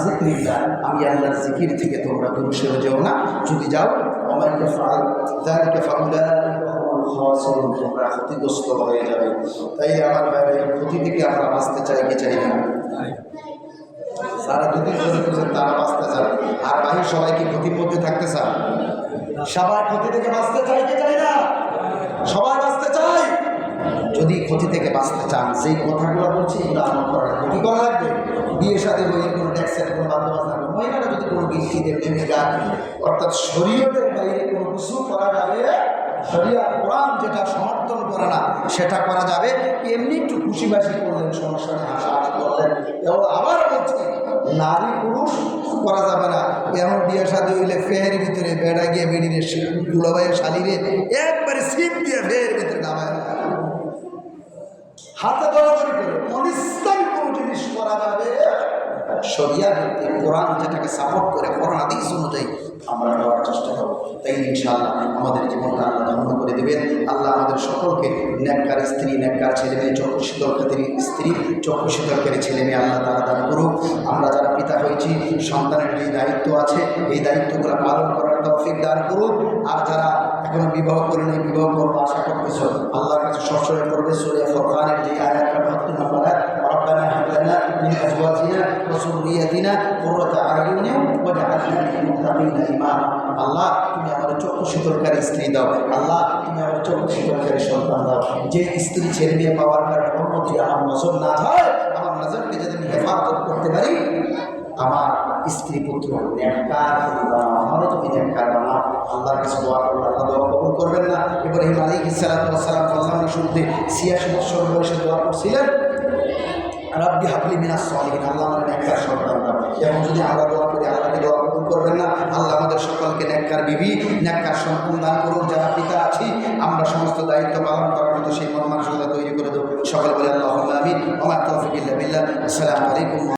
[SPEAKER 1] যিকরিল্লাহ, আমি আল্লাহর জিকির থেকে তোমরা দূরে সরে যেও না। যদি যাও, ওয়া ইয়াফআল যালিকা ফাউলাইকা হুমুল খাসিরুন, তোমরা ক্ষতিগ্রস্ত হয়ে যাবে। তাই আমার ভাইয়েরা, এই ক্ষতি থেকে আমরা বাঁচতে চাই কি চাই না? সারা দুদিন ধরে করছেন, তারা বাঁচতে চান, আর বাহির সবাই কি ক্ষতির মধ্যে থাকতে চান? সবাই ক্ষতি থেকে বাঁচতে চাই কি চাই না? সবাই বাঁচতে চাই। যদি ক্ষতি থেকে বাঁচতে চান, যেই কথাগুলো বলছি এগুলো আমল করা লাগবে। কি করা লাগবে? বিয়ে সাথে হয়ে কোনো ট্যাক্সের কোনো বাধ্যবাধকতা লাগবে। মহিলারা যদি কোনো গিফটিতে প্রেমিকা, অর্থাৎ শরীয়তের বাইরে কোনো কিছু করা যাবে, শরিয়াত কোরআন যেটা সমর্থন করে না সেটা করা যাবে। এমনি একটু খুশিবাসি করলেন, সমস্যা নেই, হাসাহাসি করলেন। এবং আবার বলছি, নারী পুরুষ করা যাবে না। এমন বিয়ে শাদী হইলে ফের ভিতরে বেড়া গিয়ে বেড়িয়ে দুলাভাইয়ের শালিরে একবারে সিপ দিয়ে ফের ভিতরে নামায় হাতে দরাদরি করে অনিস্লামী কোনো জিনিস করা যাবে। শরিয়া ভিত্তিক কোরআন যেটাকে সাপোর্ট করে, কোরআন হাদিস অনুযায়ী আমরা করার চেষ্টা করব। তাই ইনশাআল্লাহ আমাদের জীবনটা আল্লাহ ধন্য করে দেবেন। আল্লাহ আমাদের সকলকে নেককার স্ত্রী, নেককার ছেলে মেয়ে, চক্ষু শীতলকারী স্ত্রী, চক্ষু শীতলকারী ছেলে মেয়ে আল্লাহ তাআলা দান করুক। আমরা যারা পিতা হয়েছি, সন্তানের যে দায়িত্ব আছে, এই দায়িত্বগুলো পালন করার তৌফিক দান করুক। আর যারা এখনো বিবাহ করেনি, বিবাহ করবো আশা করতেছ, আল্লাহর কাছে সবসময় করবে। সূরা ফুরকানের যে আয়াতটা 72 নম্বর আয়াত, রব্বানা হাব লানা মিন আজওয়াজিনা ওয়া যুররিয়াতিনা কুররাতা আয়ুনিন ওয়াজআলনা লিল মুত্তাকিনা ইমামা। আল্লাহ, তুমি আমাদের চক্ষু শীতলকারী স্ত্রী দাও। আল্লাহ, তুমি আমাদের চক্ষু শীতলকারী সন্তান দাও। যে স্ত্রী ছেলে মেয়ে পাওয়ার কারণে অন্যদিকে আমার নজর না হয়, আমার নজরকে যদি আমি হেফাজত করতে পারি, আমার স্ত্রী পুত্র নেককার পরিবার, আমারও তুমি নেককার বানা। আল্লাহর কাছে দোয়া করবো, আল্লাহ দোয়া কবুল করবেন না? ইব্রাহিম আলাইহিস সালাতু ওয়াস সালাম কথা শুনতে 86 বছর বয়সে দোয়া করছিলেন, রাব্বি হাবলি মিনাস সালিহিন, আল্লাহ আমাদের নেককার সন্তান দাও। এবং যদি আমরা দোয়া করি, আল্লাহকে দোয়া কবুল করবেন না? আল্লাহ আমাদের সকলকে নেককার বিবি, নেককার সন্তান দান করুন। যারা পিতা আছি, আমরা সমস্ত দায়িত্ব পালন করার মতো সেই মন মানসিকতা তৈরি করে দেব। সকল বলে আল্লাহুম্মা আমিন। ওয়া মা তাওফীক ইল্লা বিল্লাহ। আসসালামু আলাইকুম।